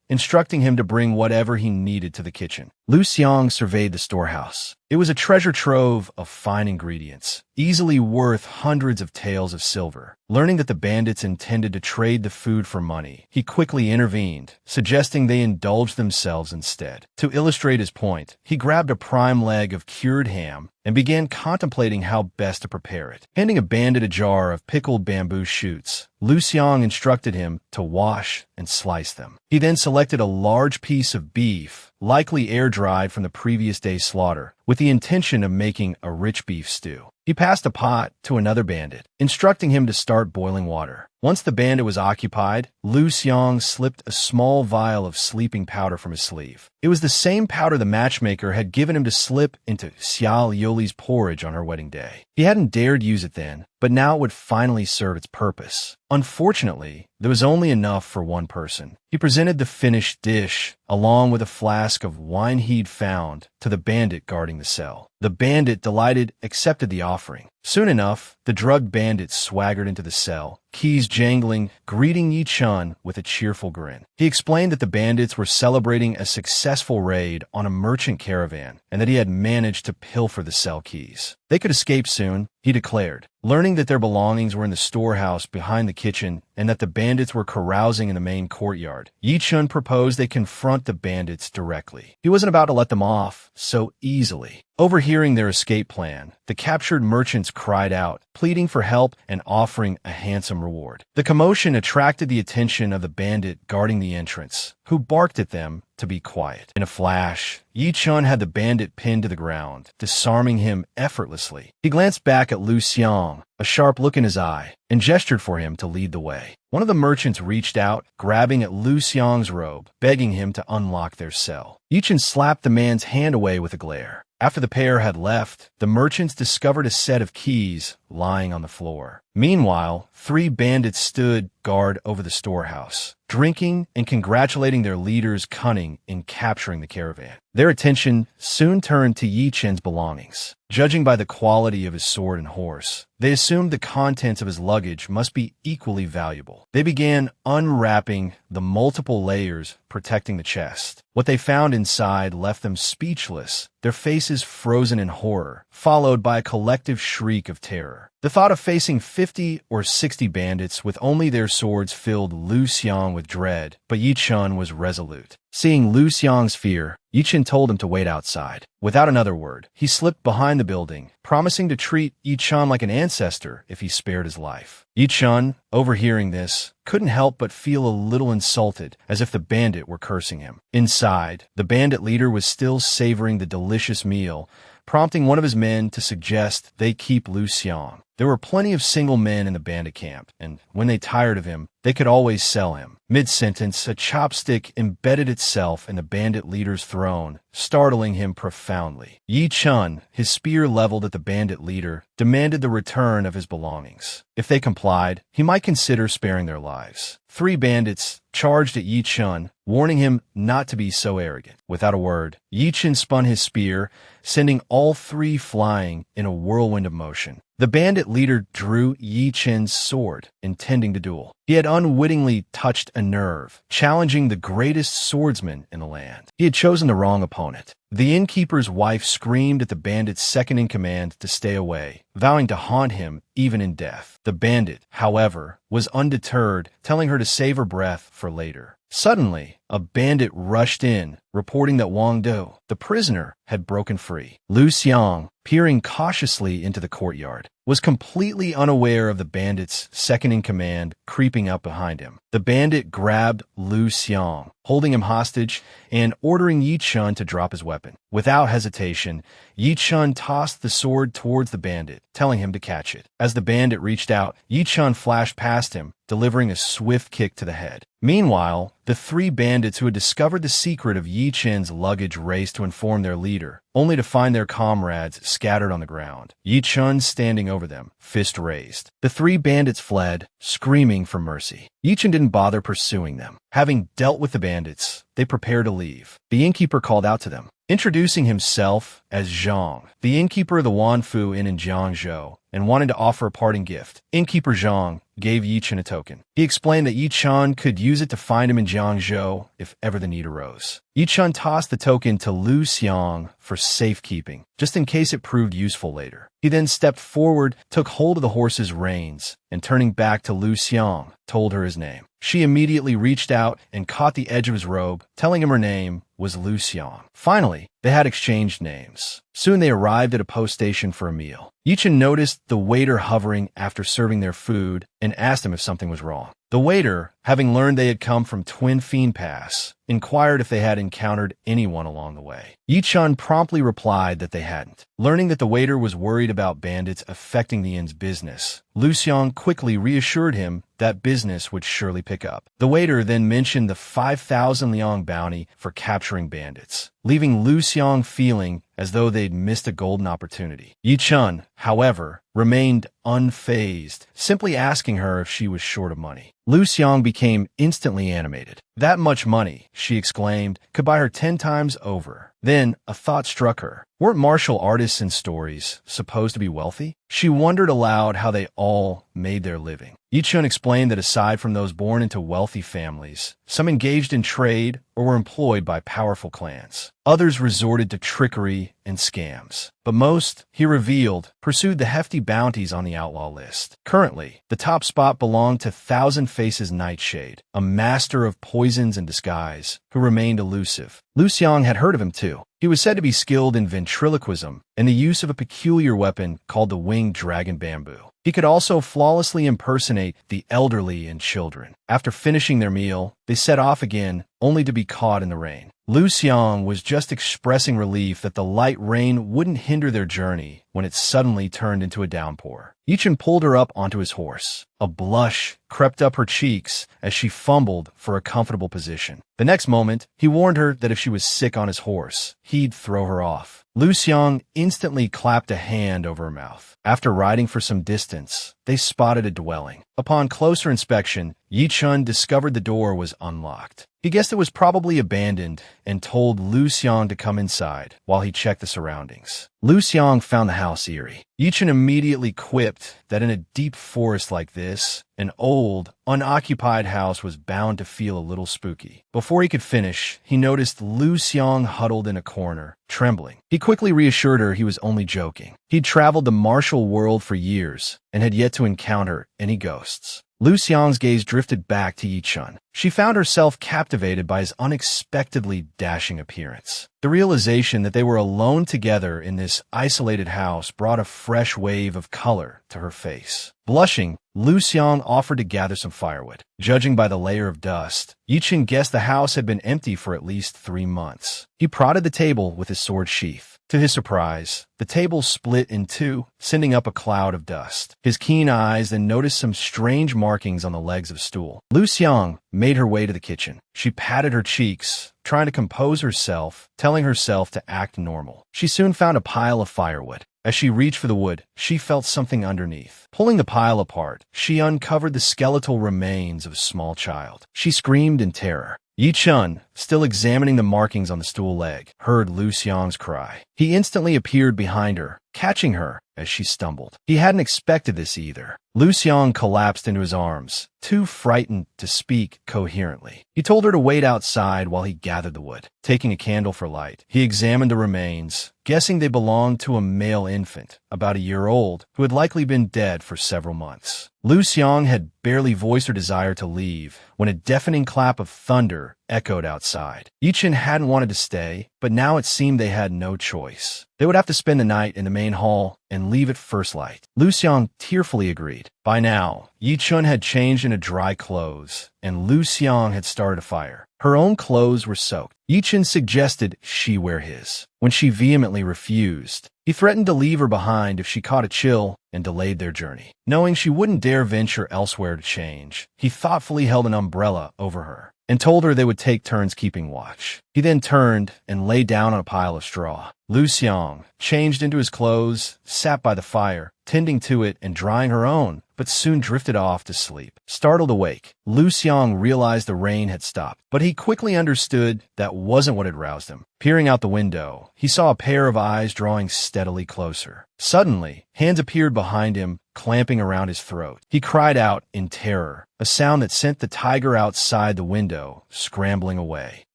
instructing him to bring whatever he needed to the kitchen. Lu Xiang surveyed the storehouse. It was a treasure trove of fine ingredients, easily worth hundreds of taels of silver. Learning that the bandits intended to trade the food for money, he quickly intervened, suggesting they indulge themselves instead. To illustrate his point, he grabbed a prime leg of cured ham and began contemplating how best to prepare it. Handing a bandit a jar of pickled bamboo shoots, Lu Xiang instructed him to wash and slice them. He then selected a large piece of beef, likely air-dried from the previous day's slaughter, with the intention of making a rich beef stew. He passed a pot to another bandit, instructing him to start boiling water. Once the bandit was occupied, Lu Xiang slipped a small vial of sleeping powder from his sleeve. It was the same powder the matchmaker had given him to slip into Xiao Yoli's porridge on her wedding day. He hadn't dared use it then, but now it would finally serve its purpose. Unfortunately, there was only enough for one person. He presented the finished dish, along with a flask of wine he'd found, to the bandit guarding the cell. The bandit, delighted, accepted the offering. Soon enough, the drugged bandit swaggered into the cell, keys jangling, greeting Yi Chun with a cheerful grin. He explained that the bandits were celebrating a successful raid on a merchant caravan and that he had managed to pilfer the cell keys. They could escape soon, he declared. Learning that their belongings were in the storehouse behind the kitchen and that the bandits were carousing in the main courtyard, Yi Chun proposed they confront the bandits directly. He wasn't about to let them off so easily. Overhearing their escape plan, the captured merchants cried out, pleading for help and offering a handsome reward. The commotion attracted the attention of the bandit guarding the entrance, who barked at them to be quiet. In a flash, Yi Chun had the bandit pinned to the ground, disarming him effortlessly. He glanced back at Lu Xiang, a sharp look in his eye, and gestured for him to lead the way. One of the merchants reached out, grabbing at Lu Xiang's robe, begging him to unlock their cell. Yi Chun slapped the man's hand away with a glare. After the pair had left, the merchants discovered a set of keys lying on the floor. Meanwhile, 3 bandits stood guard over the storehouse, drinking and congratulating their leader's cunning in capturing the caravan. Their attention soon turned to Yi Chun's belongings. Judging by the quality of his sword and horse, they assumed the contents of his luggage must be equally valuable. They began unwrapping the multiple layers protecting the chest. What they found inside left them speechless, their faces frozen in horror, followed by a collective shriek of terror. The thought of facing 50 or 60 bandits with only their swords filled Lu Xiang with dread, but Yi Chun was resolute. Seeing Lu Xiang's fear, Yi Chun told him to wait outside. Without another word, he slipped behind the building, promising to treat Yi Chun like an ancestor if he spared his life. Yi Chun, overhearing this, couldn't help but feel a little insulted, as if the bandit were cursing him. Inside, the bandit leader was still savoring the delicious meal, prompting one of his men to suggest they keep Lu Xiang. There were plenty of single men in the bandit camp, and when they tired of him, they could always sell him. Mid-sentence, a chopstick embedded itself in the bandit leader's throne, startling him profoundly. Yi Chun, his spear leveled at the bandit leader, demanded the return of his belongings. If they complied, he might consider sparing their lives. 3 bandits charged at Yi Chun, warning him not to be so arrogant. Without a word, Yi Chun spun his spear, sending all 3 flying in a whirlwind of motion. The bandit leader drew Yi Chun's sword, intending to duel. He had unwittingly touched a nerve, challenging the greatest swordsman in the land. He had chosen the wrong opponent. The innkeeper's wife screamed at the bandit's second-in-command to stay away, vowing to haunt him even in death. The bandit, however, was undeterred, telling her to save her breath for later. Suddenly, a bandit rushed in, reporting that Wang Do, the prisoner, had broken free. Lu Xiang, peering cautiously into the courtyard, was completely unaware of the bandit's second-in-command creeping up behind him. The bandit grabbed Lu Xiang, holding him hostage and ordering Yi Chun to drop his weapon. Without hesitation, Yi Chun tossed the sword towards the bandit, telling him to catch it. As the bandit reached out, Yi Chun flashed past him, delivering a swift kick to the head. Meanwhile, the three bandits who had discovered the secret of Yi Chun's luggage raced to inform their leader, only to find their comrades scattered on the ground. Yi Chun standing over them, fist raised. The three bandits fled, screaming for mercy. Yi Chun didn't bother pursuing them. Having dealt with the bandits, they prepared to leave. The innkeeper called out to them, introducing himself as Zhang, the innkeeper of the Wanfu Inn in Jiangzhou, and wanted to offer a parting gift. Innkeeper Zhang gave Yi Chun a token. He explained that Yi Chun could use it to find him in Jiangzhou if ever the need arose. Yi Chun tossed the token to Lu Xiang for safekeeping, just in case it proved useful later. He then stepped forward, took hold of the horse's reins, and turning back to Lu Xiang, told her his name. She immediately reached out and caught the edge of his robe, telling him her name was Lu Xiang. Finally, they had exchanged names. Soon they arrived at a post station for a meal. Yi Chun noticed the waiter hovering after serving their food and asked him if something was wrong. The waiter, having learned they had come from Twin Fiend Pass, inquired if they had encountered anyone along the way. Yi Chun promptly replied that they hadn't. Learning that the waiter was worried about bandits affecting the inn's business, Lu Xiang quickly reassured him that business would surely pick up. The waiter then mentioned the 5,000 liang bounty for capturing bandits, leaving Lu Xiang feeling as though they'd missed a golden opportunity. Yi Chun, however, remained unfazed, simply asking her if she was short of money. Lu Xiang became instantly animated. That much money, she exclaimed, could buy her 10 times over. Then a thought struck her. Weren't martial artists in stories supposed to be wealthy? She wondered aloud how they all made their living. Yi Chun explained that aside from those born into wealthy families, some engaged in trade or were employed by powerful clans. Others resorted to trickery and scams. But most, he revealed, pursued the hefty bounties on the outlaw list. Currently, the top spot belonged to Thousand Faces Nightshade, a master of poisons and disguise, who remained elusive. Lu Xiang had heard of him too. He was said to be skilled in ventriloquism and the use of a peculiar weapon called the winged dragon bamboo. He could also flawlessly impersonate the elderly and children. After finishing their meal, they set off again, only to be caught in the rain. Lu Xiang was just expressing relief that the light rain wouldn't hinder their journey when it suddenly turned into a downpour. Yi Chun pulled her up onto his horse. A blush crept up her cheeks as she fumbled for a comfortable position. The next moment, he warned her that if she was sick on his horse, he'd throw her off. Lu Xiang instantly clapped a hand over her mouth. After riding for some distance, they spotted a dwelling. Upon closer inspection, Yi Chun discovered the door was unlocked. He guessed it was probably abandoned and told Lu Xiang to come inside while he checked the surroundings. Lu Xiang found the house eerie. Yi Chun immediately quipped that in a deep forest like this, an old, unoccupied house was bound to feel a little spooky. Before he could finish, he noticed Lu Xiang huddled in a corner, trembling. He quickly reassured her he was only joking. He'd traveled the martial world for years and had yet to encounter any ghosts. Lu Xiang's gaze drifted back to Yi Chun. She found herself captivated by his unexpectedly dashing appearance. The realization that they were alone together in this isolated house brought a fresh wave of color to her face. Blushing, Lu Xiang offered to gather some firewood. Judging by the layer of dust, Yi Chun guessed the house had been empty for at least 3 months. He prodded the table with his sword sheath. To his surprise, the table split in two, sending up a cloud of dust. His keen eyes then noticed some strange markings on the legs of a stool. Lu Xiang made her way to the kitchen. She patted her cheeks, trying to compose herself, telling herself to act normal. She soon found a pile of firewood. As she reached for the wood, she felt something underneath. Pulling the pile apart, she uncovered the skeletal remains of a small child. She screamed in terror. Yi Chun, still examining the markings on the stool leg, heard Lu Xiang's cry. He instantly appeared behind her, catching her as she stumbled. He hadn't expected this either. Lu Xiang collapsed into his arms, too frightened to speak coherently. He told her to wait outside while he gathered the wood. Taking a candle for light, he examined the remains, guessing they belonged to a male infant, about a year old, who had likely been dead for several months. Lu Xiang had barely voiced her desire to leave when a deafening clap of thunder echoed outside. Yichen hadn't wanted to stay, but now it seemed they had no choice. They would have to spend the night in the main hall and leave at first light. Lu Xiang tearfully agreed. By now, Yichun had changed into dry clothes, and Lu Xiang had started a fire. Her own clothes were soaked. Yichun suggested she wear his. When she vehemently refused, he threatened to leave her behind if she caught a chill and delayed their journey. Knowing she wouldn't dare venture elsewhere to change, he thoughtfully held an umbrella over her and told her they would take turns keeping watch. He then turned and lay down on a pile of straw. Lu Xiang, changed into his clothes, sat by the fire, tending to it and drying her own, but soon drifted off to sleep. Startled awake, Lu Xiang realized the rain had stopped, but he quickly understood that wasn't what had roused him. Peering out the window, he saw a pair of eyes drawing steadily closer. Suddenly, hands appeared behind him, clamping around his throat. He cried out in terror, a sound that sent the tiger outside the window, scrambling away.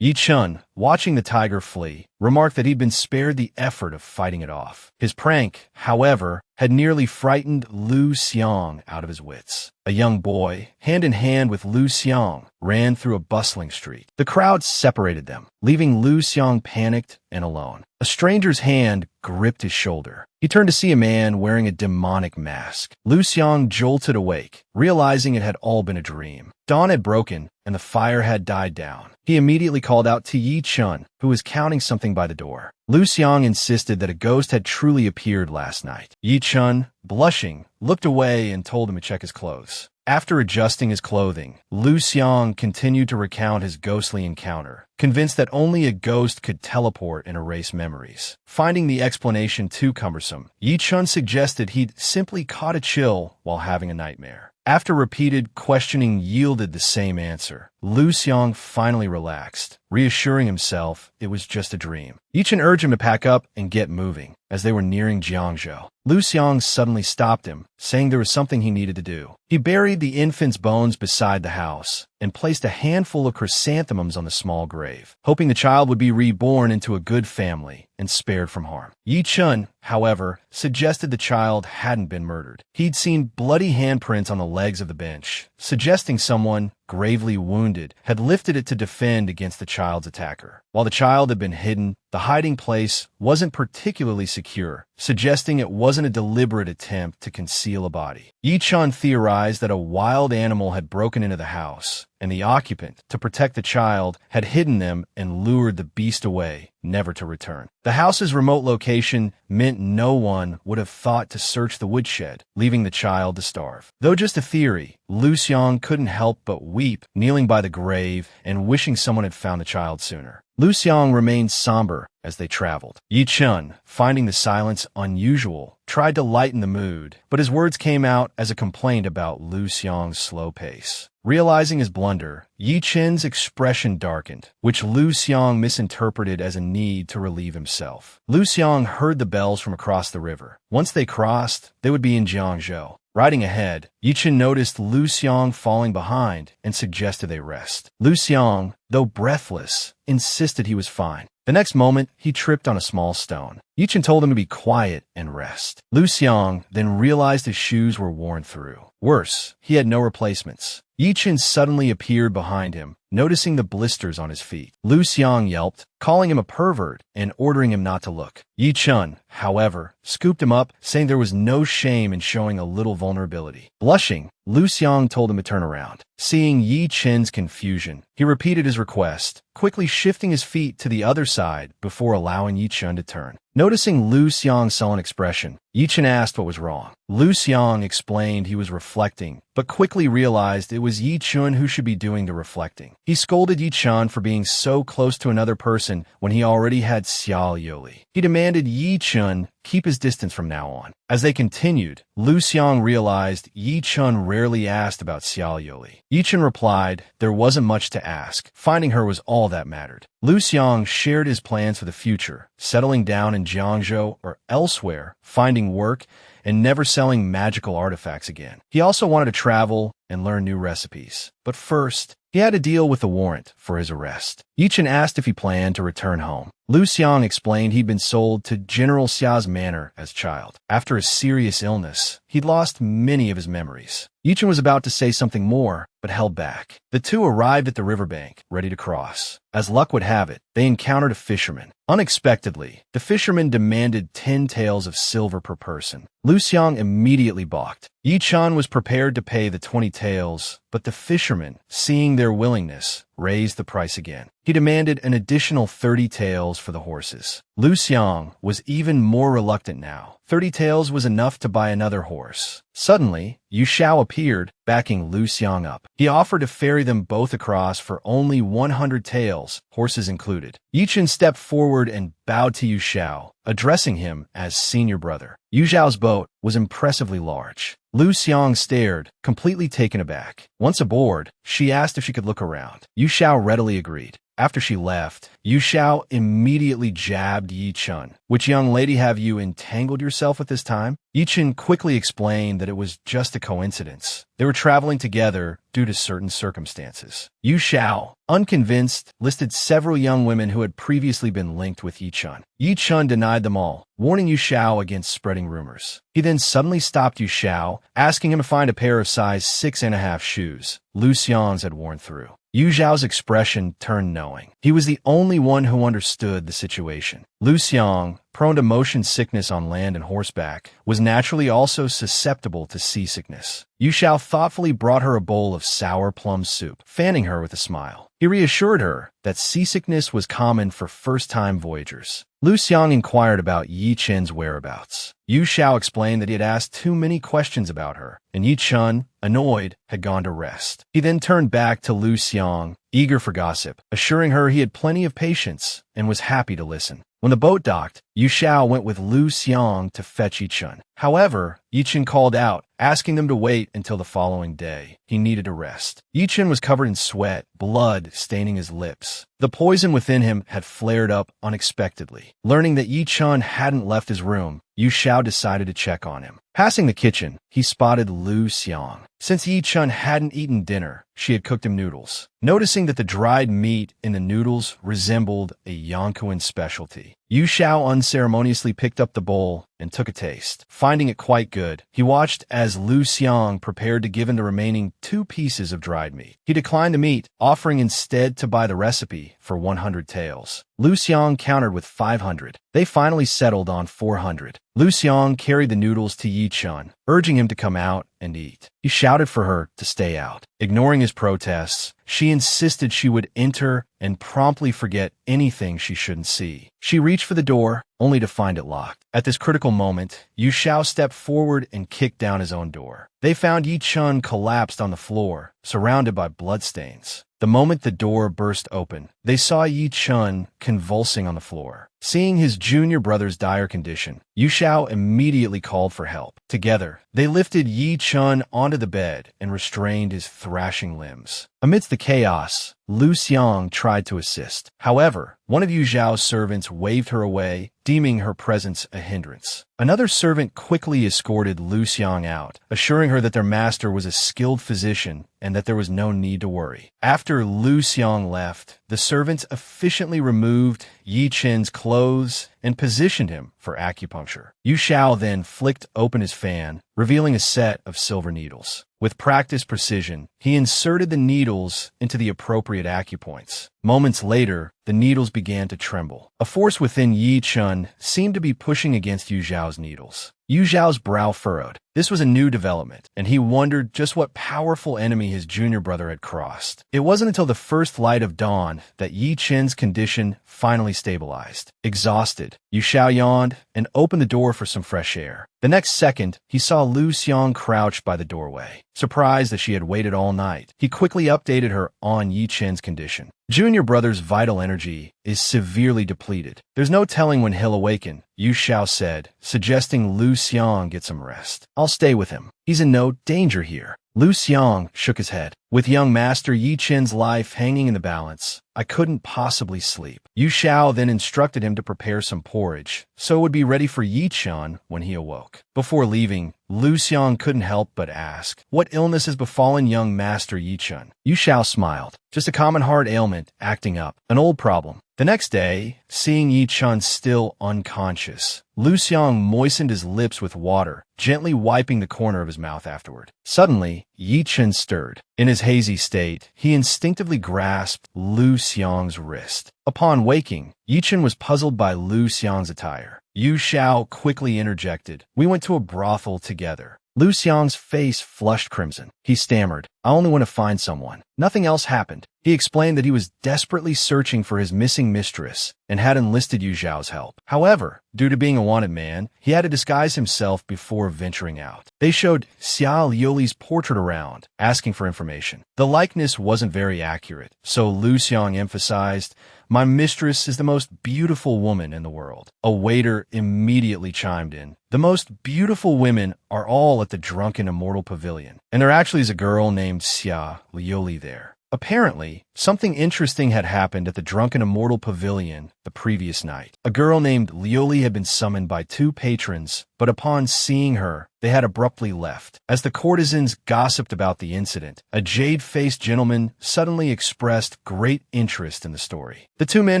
Yichun, watching the tiger flee, remarked that he'd been spared the effort of fighting it off. His prank, however, had nearly frightened Lu Xiang out of his wits. A young boy, hand in hand with Lu Xiang, ran through a bustling street. The crowd separated them, leaving Lu Xiang panicked and alone. A stranger's hand gripped his shoulder. He turned to see a man wearing a demonic mask. Lu Xiang jolted awake, realizing it had all been a dream. Dawn had broken, and the fire had died down. He immediately called out to Yi Chun, who was counting something by the door. Lu Xiang insisted that a ghost had truly appeared last night. Yi Chun, blushing, looked away and told him to check his clothes. After adjusting his clothing, Lu Xiang continued to recount his ghostly encounter, convinced that only a ghost could teleport and erase memories. Finding the explanation too cumbersome, Yi Chun suggested he'd simply caught a chill while having a nightmare. After repeated questioning yielded the same answer, Lu Xiang finally relaxed, reassuring himself it was just a dream. Yi Chun urged him to pack up and get moving. As they were nearing Jiangzhou, Lu Xiang suddenly stopped him, saying there was something he needed to do. He buried the infant's bones beside the house and placed a handful of chrysanthemums on the small grave, hoping the child would be reborn into a good family and spared from harm. Yi Chun, however, suggested the child hadn't been murdered. He'd seen bloody handprints on the legs of the bench, suggesting someone, gravely wounded, had lifted it to defend against the child's attacker. While the child had been hidden, the hiding place wasn't particularly secure, suggesting it wasn't a deliberate attempt to conceal a body. Yi Chun theorized that a wild animal had broken into the house, and the occupant, to protect the child, had hidden them and lured the beast away, never to return. The house's remote location meant no one would have thought to search the woodshed, leaving the child to starve. Though just a theory, Lu Xiang couldn't help but weep, kneeling by the grave and wishing someone had found the child sooner. Lu Xiang remained somber as they traveled. Yi Chun, finding the silence unusual, tried to lighten the mood, but his words came out as a complaint about Lu Xiang's slow pace. Realizing his blunder, Yi Chun's expression darkened, which Lu Xiang misinterpreted as a need to relieve himself. Lu Xiang heard the bells from across the river. Once they crossed, they would be in Jiangzhou. Riding ahead, Yi Chun noticed Lu Xiang falling behind and suggested they rest. Lu Xiang, though breathless, insisted he was fine. The next moment, he tripped on a small stone. Yi Chun told him to be quiet and rest. Lu Xiang then realized his shoes were worn through. Worse, he had no replacements. Yi Chun suddenly appeared behind him, noticing the blisters on his feet. Lu Xiang yelped, calling him a pervert and ordering him not to look. Yi Chun, however, scooped him up, saying there was no shame in showing a little vulnerability. Blushing, Lu Xiang told him to turn around. Seeing Yi Chun's confusion, he repeated his request, quickly shifting his feet to the other side before allowing Yi Chun to turn. Noticing Lu Xiang's sullen expression, Yi Chun asked what was wrong. Lu Xiang explained he was reflecting, but quickly realized it was Yi Chun who should be doing the reflecting. He scolded Yi Chun for being so close to another person when he already had Xiao Yoli. He demanded Yi Chun keep his distance from now on. As they continued, Lu Xiang realized Yi Chun rarely asked about Xiao Yoli. Yi Chun replied there wasn't much to ask. Finding her was all that mattered. Lu Xiang shared his plans for the future, settling down in Jiangzhou or elsewhere, finding work, and never selling magical artifacts again. He also wanted to travel and learn new recipes. But first, he had to deal with the warrant for his arrest. Yichen asked if he planned to return home. Lu Xiang explained he'd been sold to General Xia's manor as a child. After a serious illness, he'd lost many of his memories. Yichen was about to say something more, but held back. The two arrived at the riverbank, ready to cross. As luck would have it, they encountered a fisherman. Unexpectedly, the fisherman demanded 10 taels of silver per person. Lu Xiang immediately balked. Yi Chun was prepared to pay the 20 taels, but the fisherman, seeing their willingness, raised the price again. He demanded an additional 30 taels for the horses. Lu Xiang was even more reluctant now. 30 taels was enough to buy another horse. Suddenly, Yu Xiao appeared, backing Lu Xiang up. He offered to ferry them both across for only 100 taels, horses included. Yichen stepped forward and bowed to Yu Xiao, addressing him as senior brother. Yu Xiao's boat was impressively large. Lu Xiang stared, completely taken aback. Once aboard, she asked if she could look around. Yu Xiao readily agreed. After she left, Yu Xiao immediately jabbed Yi Chun. "Which young lady have you entangled yourself with this time?" Yi Chun quickly explained that it was just a coincidence. They were traveling together due to certain circumstances. Yu Xiao, unconvinced, listed several young women who had previously been linked with Yi Chun. Yi Chun denied them all, warning Yu Xiao against spreading rumors. He then suddenly stopped Yu Xiao, asking him to find a pair of size 6.5 shoes Lu Xiang's had worn through. Yu Xiao's expression turned knowing. He was the only one who understood the situation. Lu Xiang, prone to motion sickness on land and horseback, was naturally also susceptible to seasickness. Yu Xiao thoughtfully brought her a bowl of sour plum soup, fanning her with a smile. He reassured her that seasickness was common for first-time voyagers. Lu Xiang inquired about Yi Chen's whereabouts. Yu Xiao explained that he had asked too many questions about her, and Yi Chun, annoyed, had gone to rest. He then turned back to Lu Xiang, eager for gossip, assuring her he had plenty of patience and was happy to listen. When the boat docked, Yu Xiao went with Lu Xiang to fetch Yi Chun. However, Yi Chun called out, asking them to wait until the following day. He needed a rest. Yi Chun was covered in sweat, blood staining his lips. The poison within him had flared up unexpectedly. Learning that Yi Chun hadn't left his room, Yu Xiao decided to check on him. Passing the kitchen, he spotted Lu Xiang. Since Yi Chun hadn't eaten dinner, she had cooked him noodles. Noticing that the dried meat in the noodles resembled a Yonkuan specialty, Yu Xiao unceremoniously picked up the bowl and took a taste. Finding it quite good, he watched as Lu Xiang prepared to give him the remaining 2 pieces of dried meat. He declined the meat, offering instead to buy the recipe for 100 taels. Lu Xiang countered with 500. They finally settled on 400. Lu Xiang carried the noodles to Yi Chun, urging him to come out and eat. He shouted for her to stay out. Ignoring his protests, she insisted she would enter and promptly forget anything she shouldn't see. She reached for the door, only to find it locked. At this critical moment, Yu Xiao stepped forward and kicked down his own door. They found Yi Chun collapsed on the floor, surrounded by bloodstains. The moment the door burst open, they saw Yi Chun convulsing on the floor. Seeing his junior brother's dire condition, Yu Xiao immediately called for help. Together, they lifted Yi Chun onto the bed and restrained his thrashing limbs. Amidst the chaos, Lu Xiang tried to assist. However, one of Yu Xiao's servants waved her away, deeming her presence a hindrance. Another servant quickly escorted Lu Xiang out, assuring her that their master was a skilled physician and that there was no need to worry. After Lu Xiang left, the servants efficiently removed Yi Chen's clothes and positioned him for acupuncture. Yu Xiao then flicked open his fan, revealing a set of silver needles. With practiced precision, he inserted the needles into the appropriate acupoints. Moments later, the needles began to tremble. A force within Yi Chun seemed to be pushing against Yu Xiao's needles. Yu Xiao's brow furrowed. This was a new development, and he wondered just what powerful enemy his junior brother had crossed. It wasn't until the first light of dawn that Yi Chen's condition finally stabilized. Exhausted, Yu Xiao yawned and opened the door for some fresh air. The next second, he saw Lu Xiang crouched by the doorway. Surprised that she had waited all night, he quickly updated her on Yi Chen's condition. Junior brother's vital energy is severely depleted. There's no telling when he'll awaken, Yu Xiao said, suggesting Lu Xiang get some rest. I'll stay with him. He's in no danger here. Lu Xiang shook his head. With young Master Yi Chen's life hanging in the balance, I couldn't possibly sleep. Yu Xiao then instructed him to prepare some porridge, so it would be ready for Yi Chen when he awoke. Before leaving, Lu Xiang couldn't help but ask, "What illness has befallen young Master Yi Chen?" Yu Xiao smiled. "Just a common heart ailment, acting up. An old problem." The next day, seeing Yi Chen still unconscious, Lu Xiang moistened his lips with water, gently wiping the corner of his mouth afterward. Suddenly, Yi Chen stirred. In his hazy state, he instinctively grasped Lu Xiang's wrist. Upon waking, Yi Chen was puzzled by Lu Xiang's attire. Yu Xiao quickly interjected, "We went to a brothel together." Lu Xiang's face flushed crimson. He stammered, "I only want to find someone." Nothing else happened. He explained that he was desperately searching for his missing mistress and had enlisted Yu Xiao's help. However, due to being a wanted man, he had to disguise himself before venturing out. They showed Xia Liuli's portrait around, asking for information. The likeness wasn't very accurate, so Lu Xiang emphasized, "My mistress is the most beautiful woman in the world." A waiter immediately chimed in, "The most beautiful women are all at the Drunken Immortal Pavilion, and there actually is a girl named Xia Liuli there." Apparently, something interesting had happened at the Drunken Immortal Pavilion the previous night. A girl named Liuli had been summoned by two patrons, but upon seeing her, they had abruptly left. As the courtesans gossiped about the incident, a jade-faced gentleman suddenly expressed great interest in the story. The two men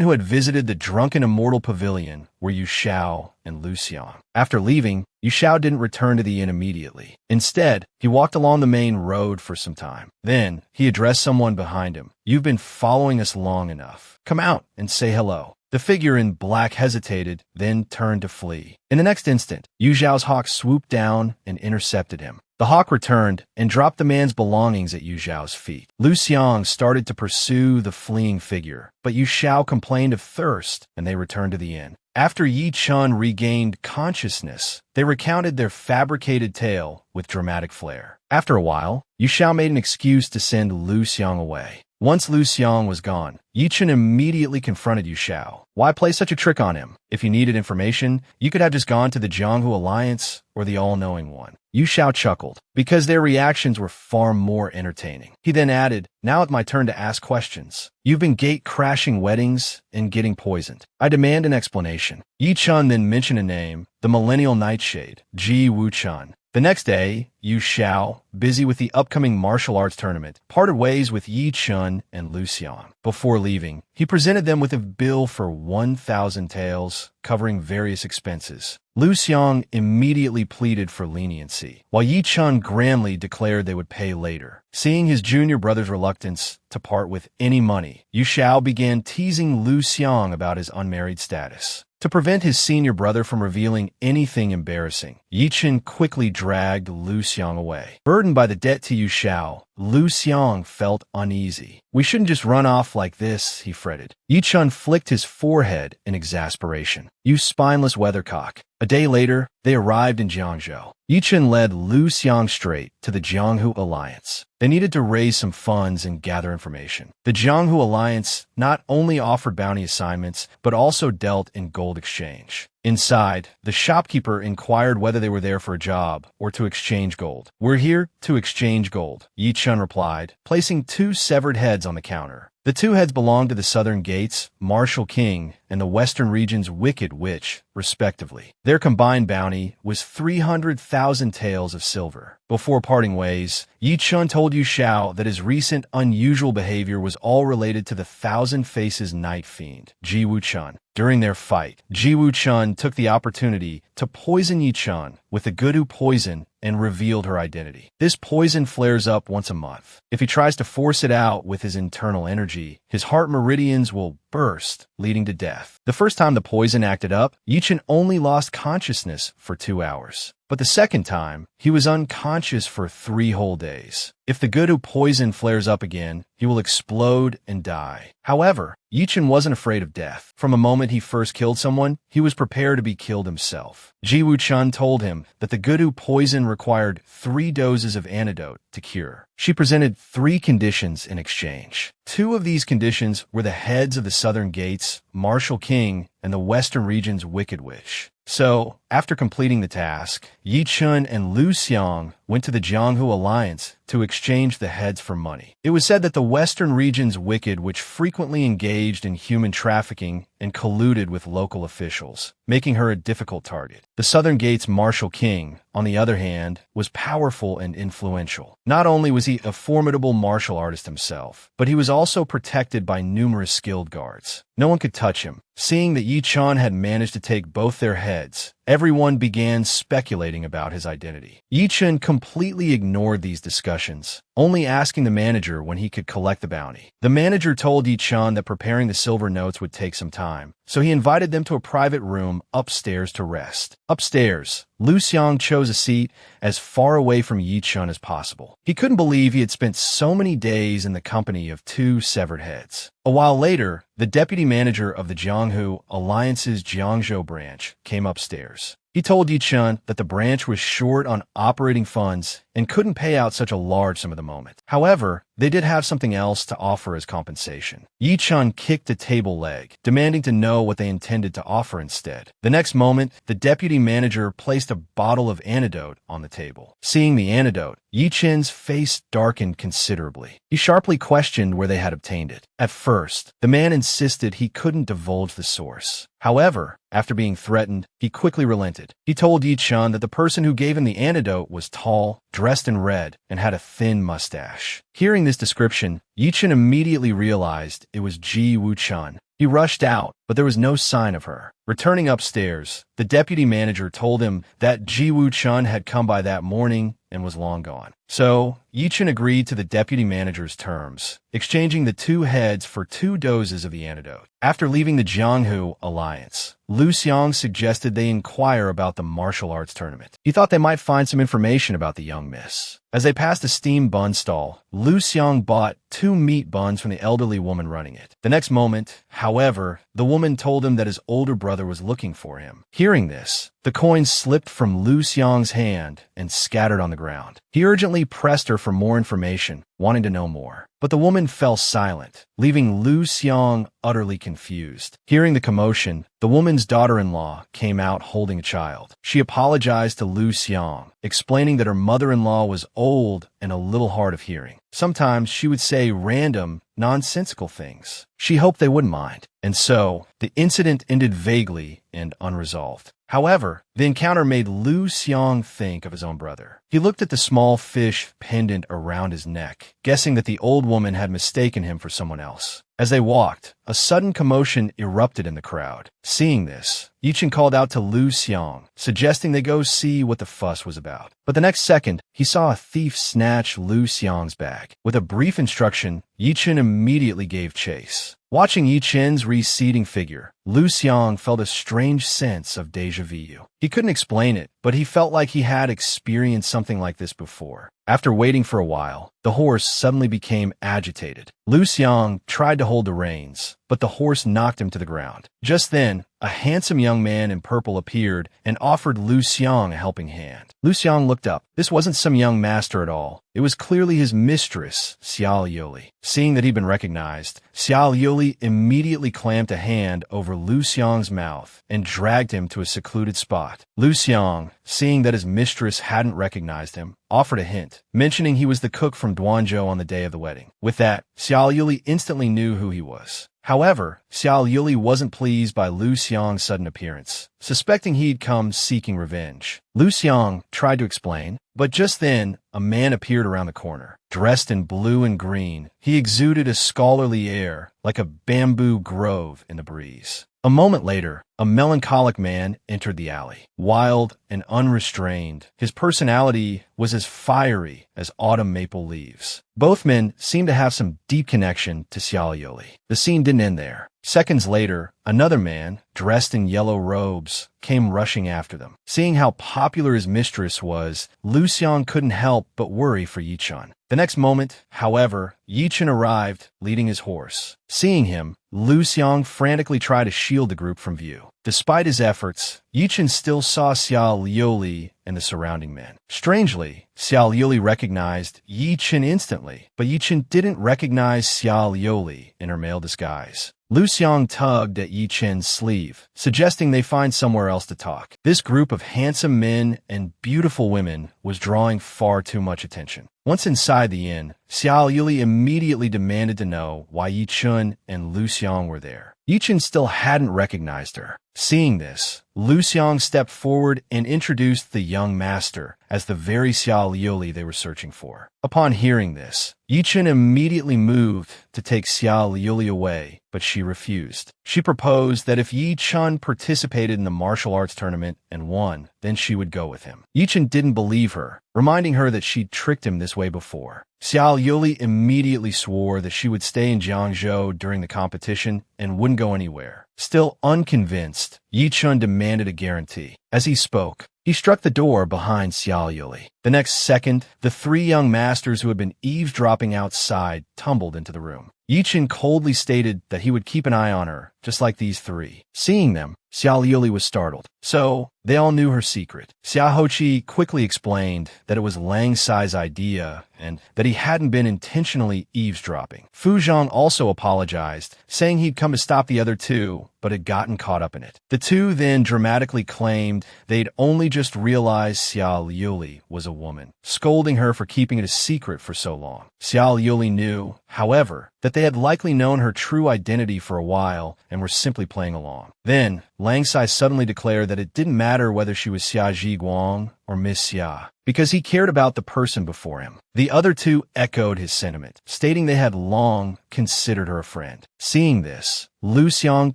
who had visited the Drunken Immortal Pavilion were Yu Xiao and Lu Xiang. After leaving, Yu Xiao didn't return to the inn immediately. Instead, he walked along the main road for some time. Then, he addressed someone behind him. "You've been following us long enough. Come out and say hello." The figure in black hesitated, then turned to flee. In the next instant, Yu Xiao's hawk swooped down and intercepted him. The hawk returned and dropped the man's belongings at Yu Xiao's feet. Lu Xiang started to pursue the fleeing figure, but Yu Xiao complained of thirst, and they returned to the inn. After Yi Chen regained consciousness, they recounted their fabricated tale with dramatic flair. After a while, Yu Xiao made an excuse to send Lu Xiang away. Once Lu Xiang was gone, Yi Chen immediately confronted Yu Xiao. Why play such a trick on him? If you needed information, you could have just gone to the Jianghu Alliance or the All-Knowing One. Yu Xiao chuckled, because their reactions were far more entertaining. He then added, "Now it's my turn to ask questions. You've been gate-crashing weddings and getting poisoned. I demand an explanation." Yi Chen then mentioned a name, the Millennial Nightshade, Ji Wuchun. The next day, Yu Xiao, busy with the upcoming martial arts tournament, parted ways with Yi Chen and Lu Xiang. Before leaving, he presented them with a bill for 1,000 taels, covering various expenses. Lu Xiang immediately pleaded for leniency, while Yi Chen grandly declared they would pay later. Seeing his junior brother's reluctance to part with any money, Yu Xiao began teasing Lu Xiang about his unmarried status. To prevent his senior brother from revealing anything embarrassing, Yi Chen quickly dragged Lu Xiang away. Burdened by the debt to Yu Xiao, Lu Xiang felt uneasy. "We shouldn't just run off like this," he fretted. Yi Chen flicked his forehead in exasperation. "You spineless weathercock." A day later, they arrived in Jiangzhou. Yi Chen led Lu Xiang straight to the Jianghu Alliance. They needed to raise some funds and gather information. The Jianghu Alliance not only offered bounty assignments, but also dealt in gold exchange. Inside, the shopkeeper inquired whether they were there for a job or to exchange gold. "We're here to exchange gold," Yi Chen replied, placing two severed heads on the counter. The two heads belonged to the Southern Gate's Martial King and the Western Region's Wicked Witch, respectively. Their combined bounty was 300,000 taels of silver. Before parting ways, Yi Chen told Yu Xiao that his recent unusual behavior was all related to the Thousand Faces Night Fiend, Ji Wuchun. During their fight, Ji Wuchun took the opportunity to poison Yi Chen with the Gudu poison and revealed her identity. This poison flares up once a month. If he tries to force it out with his internal energy, his heart meridians will burst, leading to death. The first time the poison acted up, Yi Chen only lost consciousness for 2 hours. But the second time, he was unconscious for 3 whole days. If the Gudu poison flares up again, he will explode and die. However, Yi Chen wasn't afraid of death. From the moment he first killed someone, he was prepared to be killed himself. Ji Wuchun told him that the Gudu poison required 3 doses of antidote to cure. She presented 3 conditions in exchange. 2 of these conditions were the heads of the Southern Gate's Martial King and the Western region's Wicked Witch. So, after completing the task, Yi Chun and Lu Xiang went to the Jianghu Alliance to exchange the heads for money. It was said that the Western region's Wicked Witch frequently engaged in human trafficking and colluded with local officials, making her a difficult target. The Southern Gate's Martial King, on the other hand, was powerful and influential. Not only was he a formidable martial artist himself, but he was also protected by numerous skilled guards. No one could touch him. Seeing that Yi Chun had managed to take both their heads, everyone began speculating about his identity. Yi Chun completely ignored these discussions, only asking the manager when he could collect the bounty. The manager told Yi Chun that preparing the silver notes would take some time, so he invited them to a private room upstairs to rest. Upstairs, Lu Xiang chose a seat as far away from Yi Chun as possible. He couldn't believe he had spent so many days in the company of two severed heads. A while later, the deputy manager of the Jianghu Alliance's Jiangzhou branch came upstairs. He told Yi Chun that the branch was short on operating funds and couldn't pay out such a large sum at the moment. However, they did have something else to offer as compensation. Yi Chun kicked a table leg, demanding to know what they intended to offer instead. The next moment, the deputy manager placed a bottle of antidote on the table. Seeing the antidote, Yi Chun's face darkened considerably. He sharply questioned where they had obtained it. At first, the man insisted he couldn't divulge the source. However, after being threatened, he quickly relented. He told Yi Chun that the person who gave him the antidote was tall, dressed in red, and had a thin mustache. Hearing this description, Yi Chun immediately realized it was Ji Wu Chun. He rushed out, but there was no sign of her. Returning upstairs, the deputy manager told him that Ji Wu Chun had come by that morning and was long gone. So, Yi Chun agreed to the deputy manager's terms, exchanging the two heads for 2 doses of the antidote. After leaving the Jianghu Alliance, Lu Xiang suggested they inquire about the martial arts tournament. He thought they might find some information about the young miss. As they passed a steamed bun stall, Lu Xiang bought 2 meat buns from the elderly woman running it. The next moment, however, the woman told him that his older brother was looking for him. Hearing this, the coin slipped from Lu Xiang's hand and scattered on the ground. He urgently pressed her for more information, wanting to know more. But the woman fell silent, leaving Lu Xiang utterly confused. Hearing the commotion, the woman's daughter-in-law came out holding a child. She apologized to Lu Xiang, explaining that her mother-in-law was old and a little hard of hearing. Sometimes she would say random, nonsensical things. She hoped they wouldn't mind. And so, the incident ended vaguely and unresolved. However, the encounter made Lu Xiang think of his own brother. He looked at the small fish pendant around his neck, guessing that the old woman had mistaken him for someone else. As they walked, a sudden commotion erupted in the crowd. Seeing this, Yi Chun called out to Lu Xiang, suggesting they go see what the fuss was about. But the next second, he saw a thief snatch Lu Xiang's bag. With a brief instruction, Yi Chun immediately gave chase. Watching Yi Chun's receding figure, Lu Xiang felt a strange sense of déjà vu. He couldn't explain it, but he felt like he had experienced something like this before. After waiting for a while, the horse suddenly became agitated. Lu Xiang tried to hold the reins, but the horse knocked him to the ground. Just then, a handsome young man in purple appeared and offered Lu Xiang a helping hand. Lu Xiang looked up. This wasn't some young master at all. It was clearly his mistress, Xiao Yoli. Seeing that he'd been recognized, Xiao Yoli immediately clamped a hand over Lu Xiang's mouth and dragged him to a secluded spot. Lu Xiang, seeing that his mistress hadn't recognized him, offered a hint, mentioning he was the cook from Duanzhou on the day of the wedding. With that, Xiao Yuli instantly knew who he was. However, Xiao Yuli wasn't pleased by Lu Xiang's sudden appearance, suspecting he'd come seeking revenge. Lu Xiang tried to explain, but just then, a man appeared around the corner. Dressed in blue and green, he exuded a scholarly air, like a bamboo grove in the breeze. A moment later, a melancholic man entered the alley. Wild and unrestrained, his personality was as fiery as autumn maple leaves. Both men seemed to have some deep connection to Xiao Yoli. The scene didn't end there. Seconds later, another man, dressed in yellow robes, came rushing after them. Seeing how popular his mistress was, Lu Xiang couldn't help but worry for Yi Chun. The next moment, however, Yi Chun arrived, leading his horse. Seeing him, Lu Xiang frantically tried to shield the group from view. Despite his efforts, Yi Chun still saw Xiao Yoli and the surrounding men. Strangely, Xiao Liuli recognized Yi Chen instantly, but Yi Chen didn't recognize Xiao Liuli in her male disguise. Lu Xiang tugged at Yi Chen's sleeve, suggesting they find somewhere else to talk. This group of handsome men and beautiful women was drawing far too much attention. Once inside the inn, Xiao Liuli immediately demanded to know why Yi Chen and Lu Xiang were there. Yi Chen still hadn't recognized her. Seeing this, Lu Xiang stepped forward and introduced the young master as the very Xiao Liuli they were searching for. Upon hearing this, Yi Chen immediately moved to take Xiao Liuli away, but she refused. She proposed that if Yi Chen participated in the martial arts tournament and won, then she would go with him. Yi Chen didn't believe her, reminding her that she'd tricked him this way before. Xiao Liuli immediately swore that she would stay in Jiangzhou during the competition and wouldn't go anywhere. Still unconvinced, Yi Chen demanded a guarantee. As he spoke, he struck the door behind Xiao Liuli. The next second, the three young masters who had been eavesdropping outside tumbled into the room. Yi Chen coldly stated that he would keep an eye on her, just like these three. Seeing them, Xiao Liuli was startled. So, they all knew her secret. Xia Hoqi quickly explained that it was Lang Sai's idea and that he hadn't been intentionally eavesdropping. Fu Zhang also apologized, saying he'd come to stop the other two, but had gotten caught up in it. The two then dramatically claimed they'd only just realized Xiao Liuli was a woman, scolding her for keeping it a secret for so long. Xiao Liuli knew, however, that they had likely known her true identity for a while and were simply playing along. Then, Lang Sai suddenly declared that it didn't matter whether she was Xia Zhiguang or Miss Xia, because he cared about the person before him. The other two echoed his sentiment, stating they had long considered her a friend. Seeing this, Lu Xiang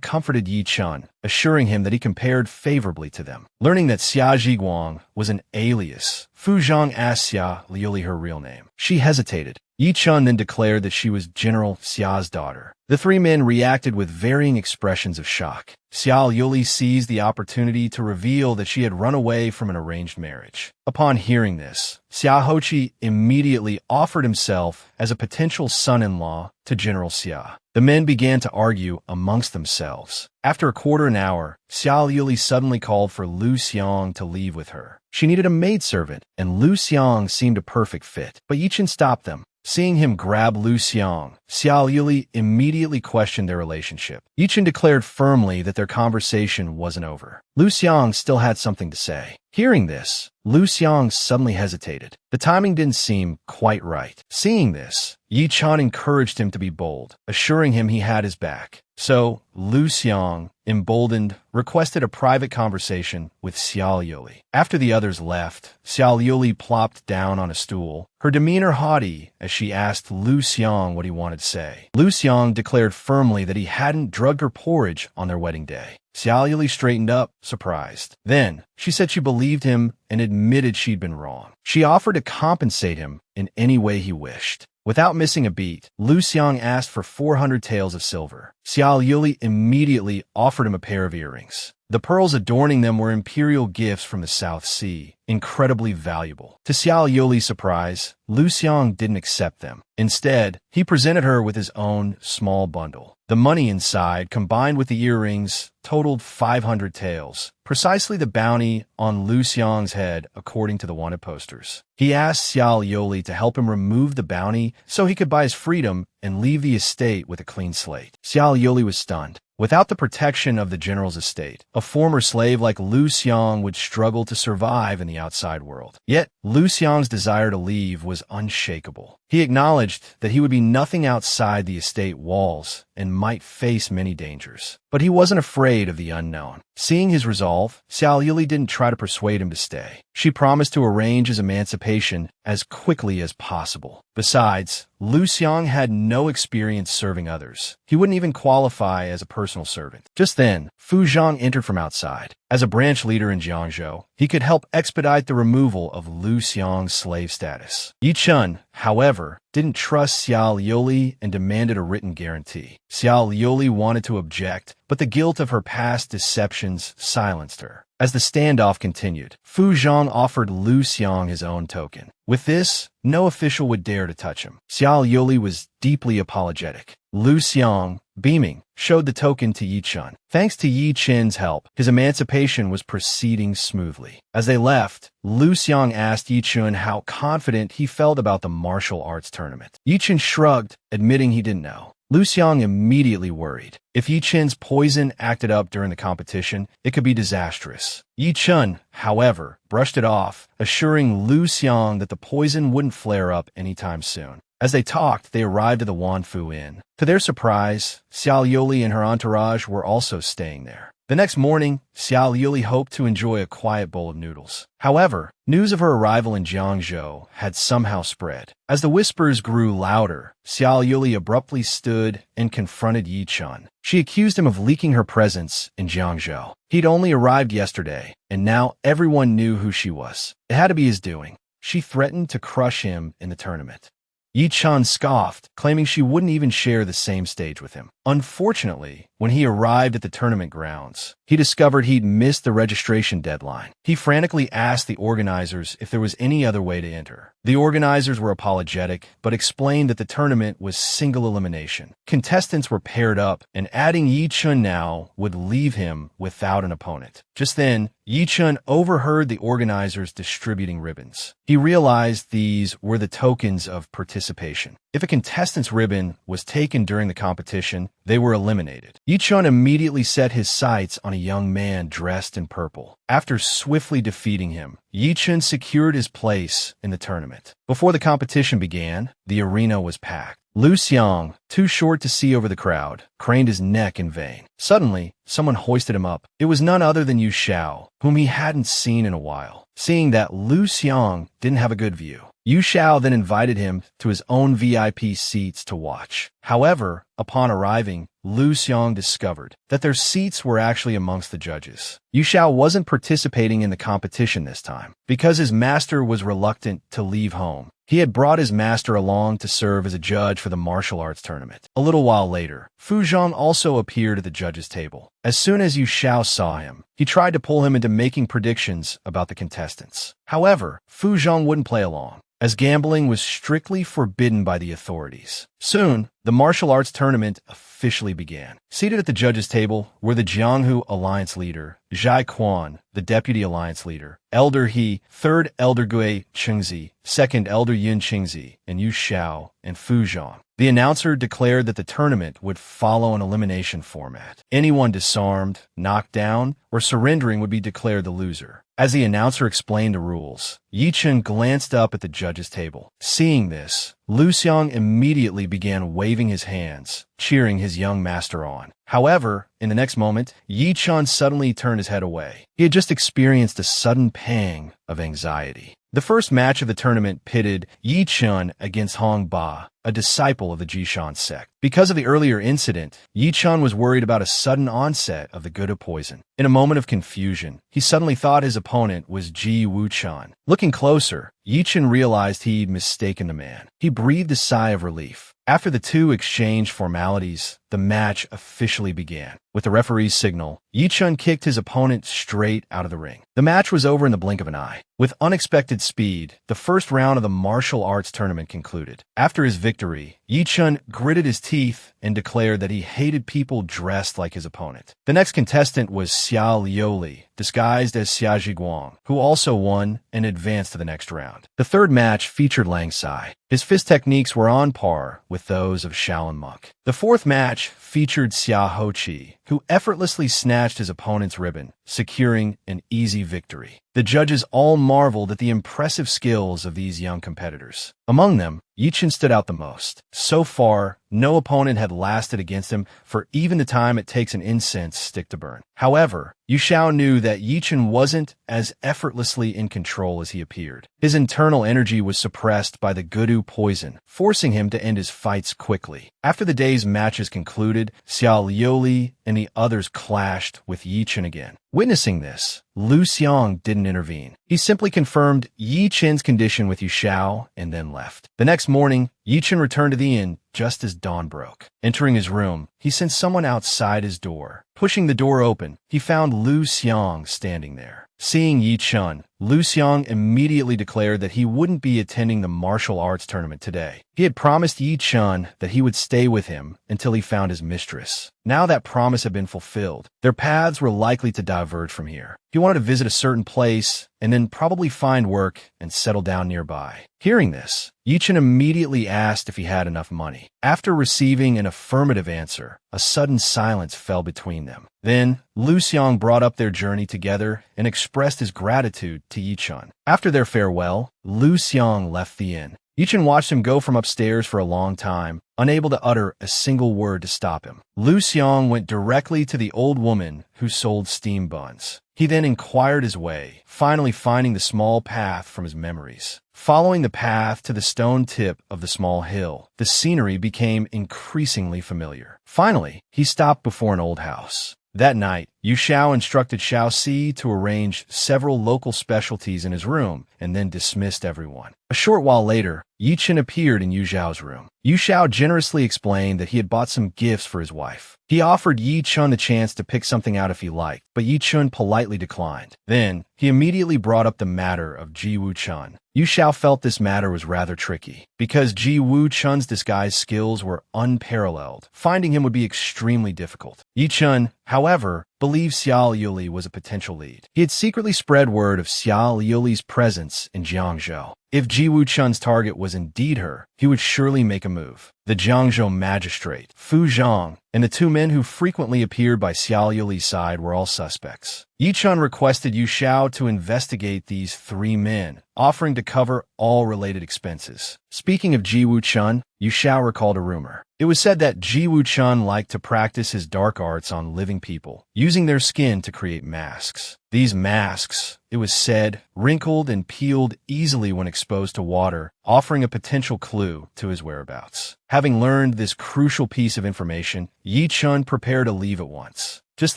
comforted Yi Chen, assuring him that he compared favorably to them. Learning that Xia Zhiguang was an alias, Fu Zhang asked Xia Liuli her real name. She hesitated. Yi Chen then declared that she was General Xia's daughter. The three men reacted with varying expressions of shock. Xiao Liuli seized the opportunity to reveal that she had run away from an arranged marriage. Upon hearing this, Xia Hoqi immediately offered himself as a potential son-in-law to General Xia. The men began to argue amongst themselves. After a quarter an hour, Xiao Liuli suddenly called for Lu Xiang to leave with her. She needed a maidservant, and Lu Xiang seemed a perfect fit, but Yi Chen stopped them. Seeing him grab Lu Xiang, Xiao Liuli immediately questioned their relationship. Yi Chen declared firmly that their conversation wasn't over. Lu Xiang still had something to say. Hearing this, Lu Xiang suddenly hesitated. The timing didn't seem quite right. Seeing this, Yi Chen encouraged him to be bold, assuring him he had his back. So, Lu Xiang, emboldened, requested a private conversation with Xiao Liuli. After the others left, Xiao Liuli plopped down on a stool, her demeanor haughty as she asked Lu Xiang what he wanted to say. Lu Xiang declared firmly that he hadn't drugged her porridge on their wedding day. Xiao Liuli straightened up, surprised. Then, she said she believed him and admitted she'd been wrong. She offered to compensate him in any way he wished. Without missing a beat, Lu Xiang asked for 400 taels of silver. Xiao Liuli immediately offered him a pair of earrings. The pearls adorning them were imperial gifts from the South Sea, incredibly valuable. To Xiao Liuli's surprise, Lu Xiang didn't accept them. Instead, he presented her with his own small bundle. The money inside, combined with the earrings, totaled 500 taels, precisely the bounty on Lu Xiang's head according to the wanted posters. He asked Xiao Liuli to help him remove the bounty so he could buy his freedom and leave the estate with a clean slate. Xiao Liuli was stunned. Without the protection of the general's estate, a former slave like Lu Xiang would struggle to survive in the outside world. Yet, Lu Xiang's desire to leave was unshakable. He acknowledged that he would be nothing outside the estate walls and might face many dangers. But he wasn't afraid of the unknown. Seeing his resolve, Xiao Liuli didn't try to persuade him to stay. She promised to arrange his emancipation as quickly as possible. Besides, Lu Xiang had no experience serving others. He wouldn't even qualify as a personal servant. Just then, Fu Zhang entered from outside. As a branch leader in Jiangzhou, he could help expedite the removal of Lu Xiang's slave status. Yi Chen, however, didn't trust Xiao Liuli and demanded a written guarantee. Xiao Liuli wanted to object, but the guilt of her past deceptions silenced her. As the standoff continued, Fu Zhang offered Lu Xiang his own token. With this, no official would dare to touch him. Xiao Liuli was deeply apologetic. Lu Xiang, beaming, showed the token to Yi Chun. Thanks to Yi Chen's help, his emancipation was proceeding smoothly. As they left, Lu Xiang asked Yi Chun how confident he felt about the martial arts tournament. Yi Chun shrugged, admitting he didn't know. Lu Xiang immediately worried. If Yi Chen's poison acted up during the competition, it could be disastrous. Yi Chun, however, brushed it off, assuring Lu Xiang that the poison wouldn't flare up anytime soon. As they talked, they arrived at the Wanfu Inn. To their surprise, Xiao Yoli and her entourage were also staying there. The next morning, Xiao Yuli hoped to enjoy a quiet bowl of noodles. However, news of her arrival in Jiangzhou had somehow spread. As the whispers grew louder, Xiao Yuli abruptly stood and confronted Yi Chun. She accused him of leaking her presence in Jiangzhou. He'd only arrived yesterday, and now everyone knew who she was. It had to be his doing. She threatened to crush him in the tournament. Yi Chun scoffed, claiming she wouldn't even share the same stage with him. Unfortunately, when he arrived at the tournament grounds, he discovered he'd missed the registration deadline. He frantically asked the organizers if there was any other way to enter. The organizers were apologetic, but explained that the tournament was single elimination. Contestants were paired up, and adding Yi Chun now would leave him without an opponent. Just then, Yi Chun overheard the organizers distributing ribbons. He realized these were the tokens of participation. If a contestant's ribbon was taken during the competition, they were eliminated. Yi Chun immediately set his sights on a young man dressed in purple. After swiftly defeating him, Yi Chun secured his place in the tournament. Before the competition began, the arena was packed. Lu Xiang, too short to see over the crowd, craned his neck in vain. Suddenly, someone hoisted him up. It was none other than Yu Xiao, whom he hadn't seen in a while. Seeing that Lu Xiang didn't have a good view, Yu Xiao then invited him to his own VIP seats to watch. However, upon arriving, Lu Xiang discovered that their seats were actually amongst the judges. Yu Xiao wasn't participating in the competition this time. Because his master was reluctant to leave home, he had brought his master along to serve as a judge for the martial arts tournament. A little while later, Fu Zhang also appeared at the judges' table. As soon as Yu Xiao saw him, he tried to pull him into making predictions about the contestants. However, Fu Zhang wouldn't play along, as gambling was strictly forbidden by the authorities. Soon, the martial arts tournament officially began. Seated at the judges' table were the Jianghu Alliance leader, Zhai Quan, the deputy alliance leader, Elder He, third Elder Gui Chengzi, second Elder Yun Chengzi, and Yu Xiao and Fu Zhang. The announcer declared that the tournament would follow an elimination format. Anyone disarmed, knocked down, or surrendering would be declared the loser. As the announcer explained the rules, Yi Chun glanced up at the judges' table. Seeing this, Lu Xiang immediately began waving his hands, cheering his young master on. However, in the next moment, Yi Chun suddenly turned his head away. He had just experienced a sudden pang of anxiety. The first match of the tournament pitted Yi Chun against Hong Ba, a disciple of the Jishan sect. Because of the earlier incident, Yi Chun was worried about a sudden onset of the Gouda poison. In a moment of confusion, he suddenly thought his opponent was Ji Wuchan. Looking closer, Yi Chun realized he'd mistaken the man. He breathed a sigh of relief. After the two exchanged formalities, the match officially began. With the referee's signal, Yi Chun kicked his opponent straight out of the ring. The match was over in the blink of an eye. With unexpected speed, the first round of the martial arts tournament concluded. After his victory, Yi Chun gritted his teeth and declared that he hated people dressed like his opponent. The next contestant was Xia Liuli, disguised as Xia Zhiguang, who also won and advanced to the next round. The third match featured Lang Sai. His fist techniques were on par with those of Shaolin monk. The fourth match featured Xia Hoqi, who effortlessly snatched his opponent's ribbon, securing an easy victory. The judges all marveled at the impressive skills of these young competitors. Among them, Yi Chun stood out the most. So far, no opponent had lasted against him for even the time it takes an incense stick to burn. However, Yu Xiao knew that Yi Chun wasn't as effortlessly in control as he appeared. His internal energy was suppressed by the Gudu poison, forcing him to end his fights quickly. After the day's matches concluded, Xiao Liuli and the others clashed with Yi Chun again. Witnessing this, Lu Xiang didn't intervene. He simply confirmed Yi Chun's condition with Yu Xiao and then left. The next morning, Yi Chen returned to the inn just as dawn broke. Entering his room, he sent someone outside his door. Pushing the door open, he found Lu Xiang standing there. Seeing Yi Chen, Lu Xiang immediately declared that he wouldn't be attending the martial arts tournament today. He had promised Yi Chen that he would stay with him until he found his mistress. Now that promise had been fulfilled. Their paths were likely to diverge from here. He wanted to visit a certain place and then probably find work and settle down nearby. Hearing this, Yi Chen immediately asked if he had enough money. After receiving an affirmative answer, a sudden silence fell between them. Then, Lu Xiang brought up their journey together and expressed his gratitude to Yi Chen. After their farewell, Lu Xiang left the inn. Yi Chen watched him go from upstairs for a long time, unable to utter a single word to stop him. Lu Xiang went directly to the old woman who sold steam buns. He then inquired his way, finally finding the small path from his memories. Following the path to the stone tip of the small hill, the scenery became increasingly familiar. Finally, he stopped before an old house. That night, Yu Xiao instructed Xiao Si to arrange several local specialties in his room and then dismissed everyone. A short while later, Yi Chen appeared in Yu Xiao's room. Yu Xiao generously explained that he had bought some gifts for his wife. He offered Yi Chen the chance to pick something out if he liked, but Yi Chen politely declined. Then, he immediately brought up the matter of Ji Wu Chen. Yu Xiao felt this matter was rather tricky. Because Ji Wu Chen's disguise skills were unparalleled, finding him would be extremely difficult. Yi Chen, however, believed Xiao Yuli was a potential lead. He had secretly spread word of Xiao Yuli's presence in Jiangzhou. If Ji Wu Chen's target was indeed her, he would surely make a move. The Jiangzhou magistrate, Fu Zhang, and the two men who frequently appeared by Xiao Yuli's side were all suspects. Yi Chen requested Yu Xiao to investigate these three men, offering to cover all related expenses. Speaking of Ji Wu Chen, Yu Xiao recalled a rumor. It was said that Ji Wu Chen liked to practice his dark arts on living people, using their skin to create masks. These masks, it was said, wrinkled and peeled easily when exposed to water, offering a potential clue to his whereabouts. Having learned this crucial piece of information, Yi Chen prepared to leave at once. Just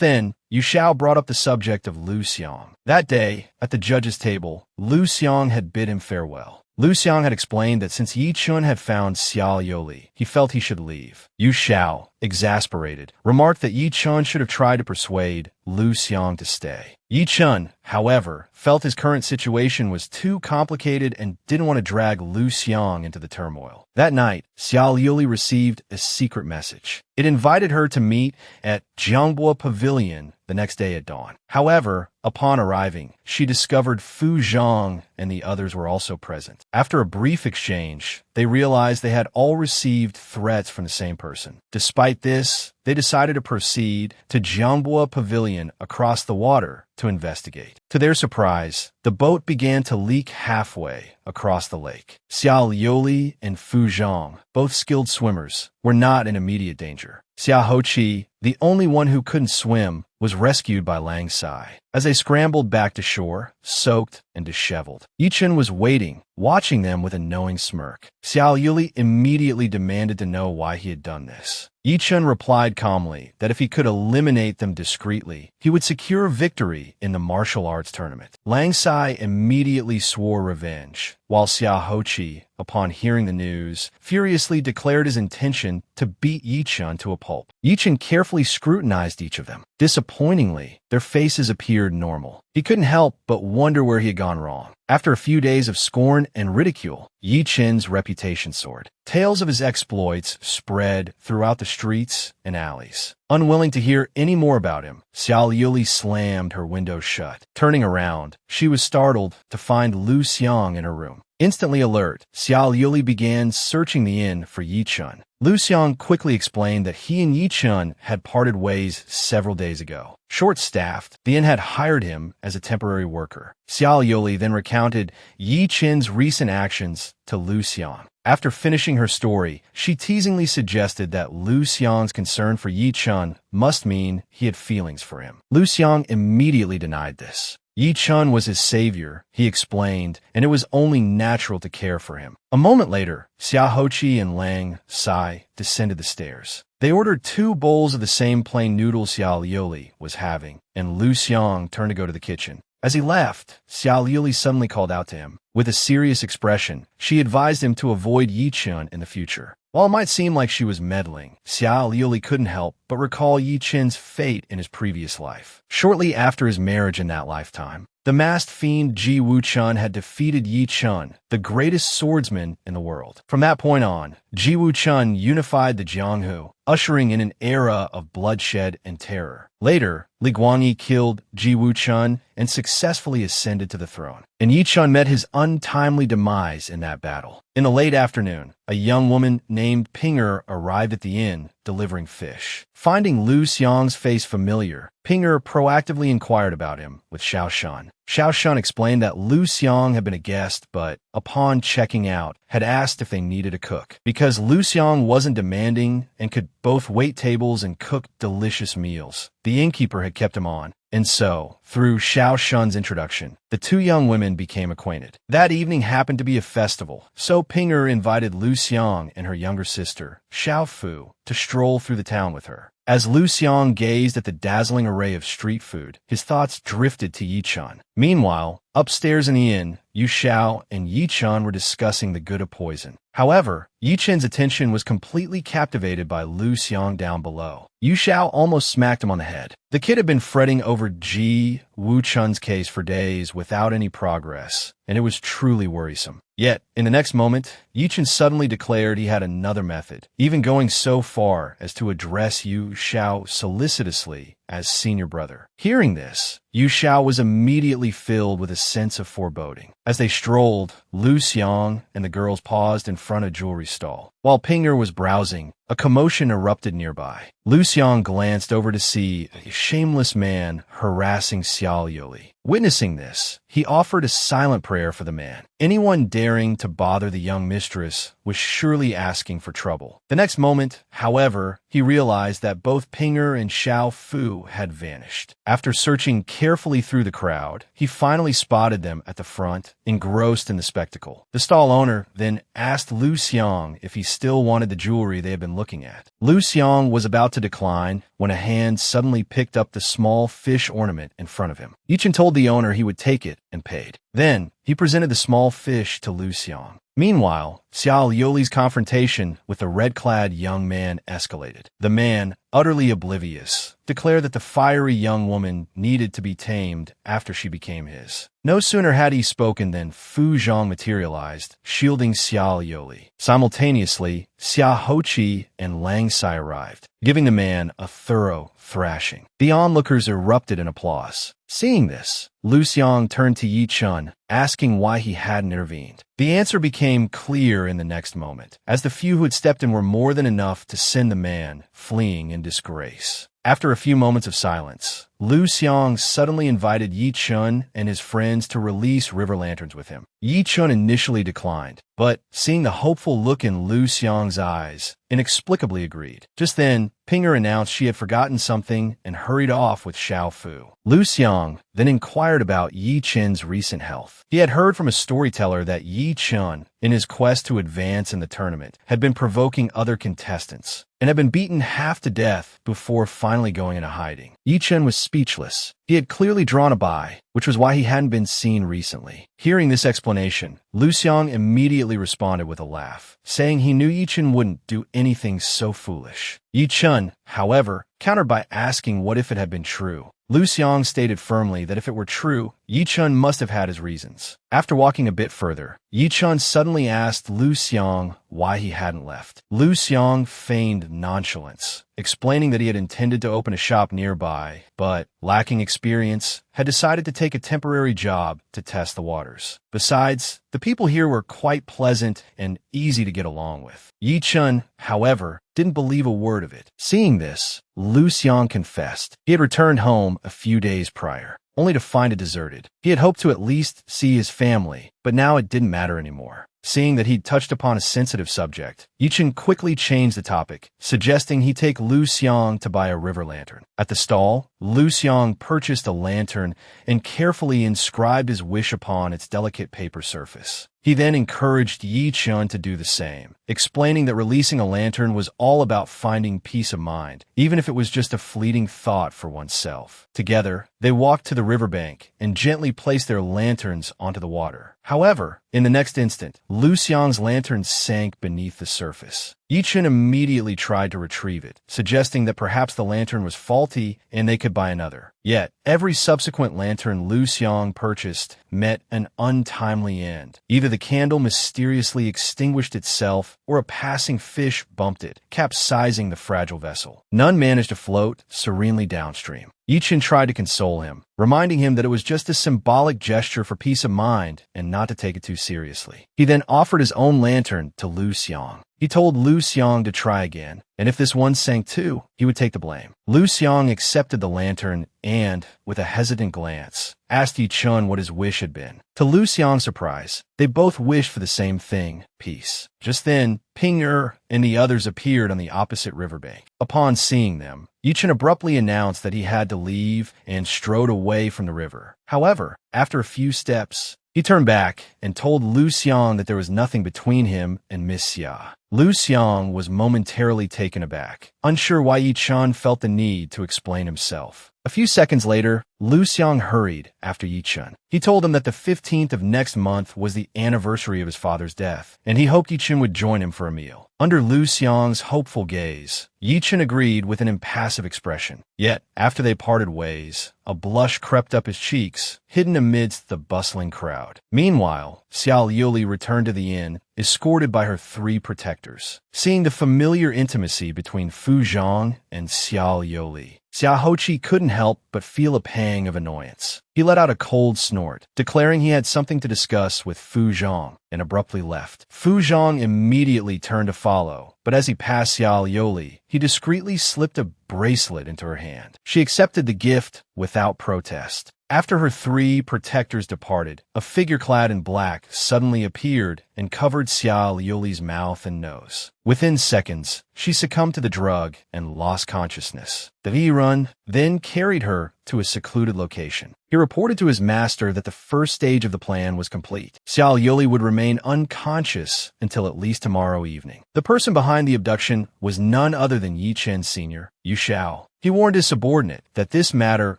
then, Yu Xiao brought up the subject of Lu Xiang. That day, at the judge's table, Lu Xiang had bid him farewell. Lu Xiang had explained that since Yi Chen had found Xiao Yoli, he felt he should leave. Yu Xiao, exasperated, remarked that Yi Chen should have tried to persuade Lu Xiang to stay. Yi Chen, however, felt his current situation was too complicated and didn't want to drag Lu Xiang into the turmoil. That night, Xiao Yuli received a secret message. It invited her to meet at Jiangbua Pavilion the next day at dawn. However, upon arriving, she discovered Fu Zhang and the others were also present. After a brief exchange, they realized they had all received threats from the same person. Despite this, they decided to proceed to Jiangbua Pavilion across the water to investigate. To their surprise, the boat began to leak halfway across the lake. Xiao Yoli and Fu Zhang, both skilled swimmers, were not in immediate danger. Xia Hoqi, the only one who couldn't swim, was rescued by Lang Sai. As they scrambled back to shore, soaked and disheveled, Yi Chen was waiting, watching them with a knowing smirk. Xiao Yuli immediately demanded to know why he had done this. Yi Chen replied calmly that if he could eliminate them discreetly, he would secure victory in the martial arts tournament. Lang Sai immediately swore revenge, while Xia Hoqi, upon hearing the news, furiously declared his intention to beat Yi Chen to a pulp. Yi Chen carefully scrutinized each of them. Disappointingly, their faces appeared normal. He couldn't help but wonder where he had gone wrong. After a few days of scorn and ridicule, Yi Chen's reputation soared. Tales of his exploits spread throughout the streets and alleys. Unwilling to hear any more about him, Xiao Yuli slammed her window shut. Turning around, she was startled to find Lu Xiang in her room. Instantly alert, Xiao Yuli began searching the inn for Yi Chen. Lu Xiang quickly explained that he and Yi Chen had parted ways several days ago. Short-staffed, the inn had hired him as a temporary worker. Xiao Yuli then recounted Yi Chen's recent actions to Lu Xiang. After finishing her story, she teasingly suggested that Lu Xiang's concern for Yi Chen must mean he had feelings for him. Lu Xiang immediately denied this. Yi Chen was his savior, he explained, and it was only natural to care for him. A moment later, Xia Hoqi and Lang Sai descended the stairs. They ordered 2 bowls of the same plain noodles Xiao Yuli was having, and Lu Xiang turned to go to the kitchen. As he left, Xiao Yuli suddenly called out to him, With a serious expression, she advised him to avoid Yi Chun in the future. While it might seem like she was meddling, Xiao Liuli couldn't help but recall Yi Chun's fate in his previous life. Shortly after his marriage in that lifetime, the masked fiend Ji Wuchun had defeated Yi Chun, the greatest swordsman in the world. From that point on, Ji Wuchun unified the Jianghu, ushering in an era of bloodshed and terror. Later, Li Guangyi killed Ji Wuchun and successfully ascended to the throne, and Yi Chun met his untimely demise in that battle. In the late afternoon, a young woman named Pinger arrived at the inn, delivering fish. Finding Lu Xiang's face familiar, Pinger proactively inquired about him with Xiao Shan. Xiao Shan explained that Lu Xiang had been a guest, but upon checking out, had asked if they needed a cook. Because Lu Xiang wasn't demanding and could both wait tables and cook delicious meals, the innkeeper had kept him on. And so, through Xiao Shan's introduction, the two young women became acquainted. That evening happened to be a festival, so Pinger invited Lu Xiang and her younger sister, Xiao Fu, to stroll through the town with her. As Lu Xiang gazed at the dazzling array of street food, his thoughts drifted to Yi Chun. Meanwhile, upstairs in the inn, Yu Xiao and Yi Chun were discussing the good of poison. However, Yi Chun's attention was completely captivated by Lu Xiang down below. Yu Xiao almost smacked him on the head. The kid had been fretting over Ji Wuchun's case for days without any progress, and it was truly worrisome. Yet, in the next moment, Yi Chun suddenly declared he had another method, even going so far as to address Yu Xiao solicitously as senior brother. Hearing this, Yu Xiao was immediately filled with a sense of foreboding. As they strolled, Lu Xiang and the girls paused in front of a jewelry stall. While Pinger was browsing, a commotion erupted nearby. Lu Xiang glanced over to see a shameless man harassing Xiao Liuli. Witnessing this, he offered a silent prayer for the man. Anyone daring to bother the young mistress was surely asking for trouble. The next moment, however, he realized that both Pinger and Xiao Fu had vanished. After searching carefully through the crowd, he finally spotted them at the front, engrossed in the spectacle. The stall owner then asked Lu Xiang if he still wanted the jewelry they had been looking at. Lu Xiang was about to decline when a hand suddenly picked up the small fish ornament in front of him. Yi Chun told the owner he would take it and paid. Then, he presented the small fish to Lu Xiang. Meanwhile, Xiao Liuli's confrontation with the red-clad young man escalated. The man, utterly oblivious, declared that the fiery young woman needed to be tamed after she became his. No sooner had he spoken than Fu Zhang materialized, shielding Xiao Liuli. Simultaneously, Xia Hoqi and Lang Sai arrived, giving the man a thorough thrashing. The onlookers erupted in applause. Seeing this, Lu Xiang turned to Yi Chun, asking why he hadn't intervened. The answer became clear in the next moment, as the few who had stepped in were more than enough to send the man fleeing in disgrace. After a few moments of silence, Lu Xiang suddenly invited Yi Chun and his friends to release river lanterns with him. Yi Chun initially declined, but seeing the hopeful look in Lu Xiang's eyes, inexplicably agreed. Just then, Pinger announced she had forgotten something and hurried off with Xiao Fu. Lu Xiang then inquired about Yi Chun's recent health. He had heard from a storyteller that Yi Chun, in his quest to advance in the tournament, had been provoking other contestants and had been beaten half to death before finally going into hiding. Yi Chun was speechless. He had clearly drawn a bye, which was why he hadn't been seen recently. Hearing this explanation, Lu Xiang immediately responded with a laugh, saying he knew Yi Chun wouldn't do anything so foolish. Yi Chun, however, countered by asking what if it had been true. Lu Xiang stated firmly that if it were true, Yi Chun must have had his reasons. After walking a bit further, Yi Chun suddenly asked Lu Xiang why he hadn't left. Lu Xiang feigned nonchalance, explaining that he had intended to open a shop nearby, but, lacking experience, had decided to take a temporary job to test the waters. Besides, the people here were quite pleasant and easy to get along with. Yi Chun, however, didn't believe a word of it. Seeing this, Lu Xiang confessed he had returned home a few days prior, only to find it deserted. He had hoped to at least see his family, but now it didn't matter anymore. Seeing that he'd touched upon a sensitive subject, Yi Chun quickly changed the topic, suggesting he take Lu Xiang to buy a river lantern. At the stall, Lu Xiang purchased a lantern and carefully inscribed his wish upon its delicate paper surface. He then encouraged Yi Chun to do the same, explaining that releasing a lantern was all about finding peace of mind, even if it was just a fleeting thought for oneself. Together, they walked to the riverbank and gently placed their lanterns onto the water. However, in the next instant, Lu Xiang's lantern sank beneath the surface. Yi Chen immediately tried to retrieve it, suggesting that perhaps the lantern was faulty and they could buy another. Yet, every subsequent lantern Lu Xiang purchased met an untimely end. Either the candle mysteriously extinguished itself, or a passing fish bumped it, capsizing the fragile vessel. None managed to float serenely downstream. Yi Chen tried to console him, reminding him that it was just a symbolic gesture for peace of mind and not to take it too seriously. He then offered his own lantern to Lu Xiang. He told Lu Xiang to try again, and if this one sank too, he would take the blame. Lu Xiang accepted the lantern and, with a hesitant glance, asked Yi Chen what his wish had been. To Lu Xiang's surprise, they both wished for the same thing, peace. Just then, Ping Er and the others appeared on the opposite riverbank. Upon seeing them, Yi Chen abruptly announced that he had to leave and strode away from the river. However, after a few steps, he turned back and told Lu Xiang that there was nothing between him and Miss Xia. Lu Xiang was momentarily taken aback, unsure why Yi Chen felt the need to explain himself. A few seconds later, Lu Xiang hurried after Yi Chen. He told him that the 15th of next month was the anniversary of his father's death, and he hoped Yi Chen would join him for a meal. Under Lu Xiang's hopeful gaze, Yi Chen agreed with an impassive expression. Yet, after they parted ways, a blush crept up his cheeks, hidden amidst the bustling crowd. Meanwhile, Xiao Liuli returned to the inn, escorted by her 3 protectors. Seeing the familiar intimacy between Fu Zhang and Xiao Liuli, Xiao Hoqi couldn't help but feel a pang of annoyance. He let out a cold snort, declaring he had something to discuss with Fu Zhang, and abruptly left. Fu Zhang immediately turned to follow, but as he passed Xiao Liuli, he discreetly slipped a bracelet into her hand. She accepted the gift without protest. After her 3 protectors departed, a figure clad in black suddenly appeared and covered Xiao Liuli's mouth and nose. Within seconds, she succumbed to the drug and lost consciousness. The Virun then carried her to a secluded location. He reported to his master that the first stage of the plan was complete. Xiao Liuli would remain unconscious until at least tomorrow evening. The person behind the abduction was none other than Yi Chen Sr., Yu Xiao. He warned his subordinate that this matter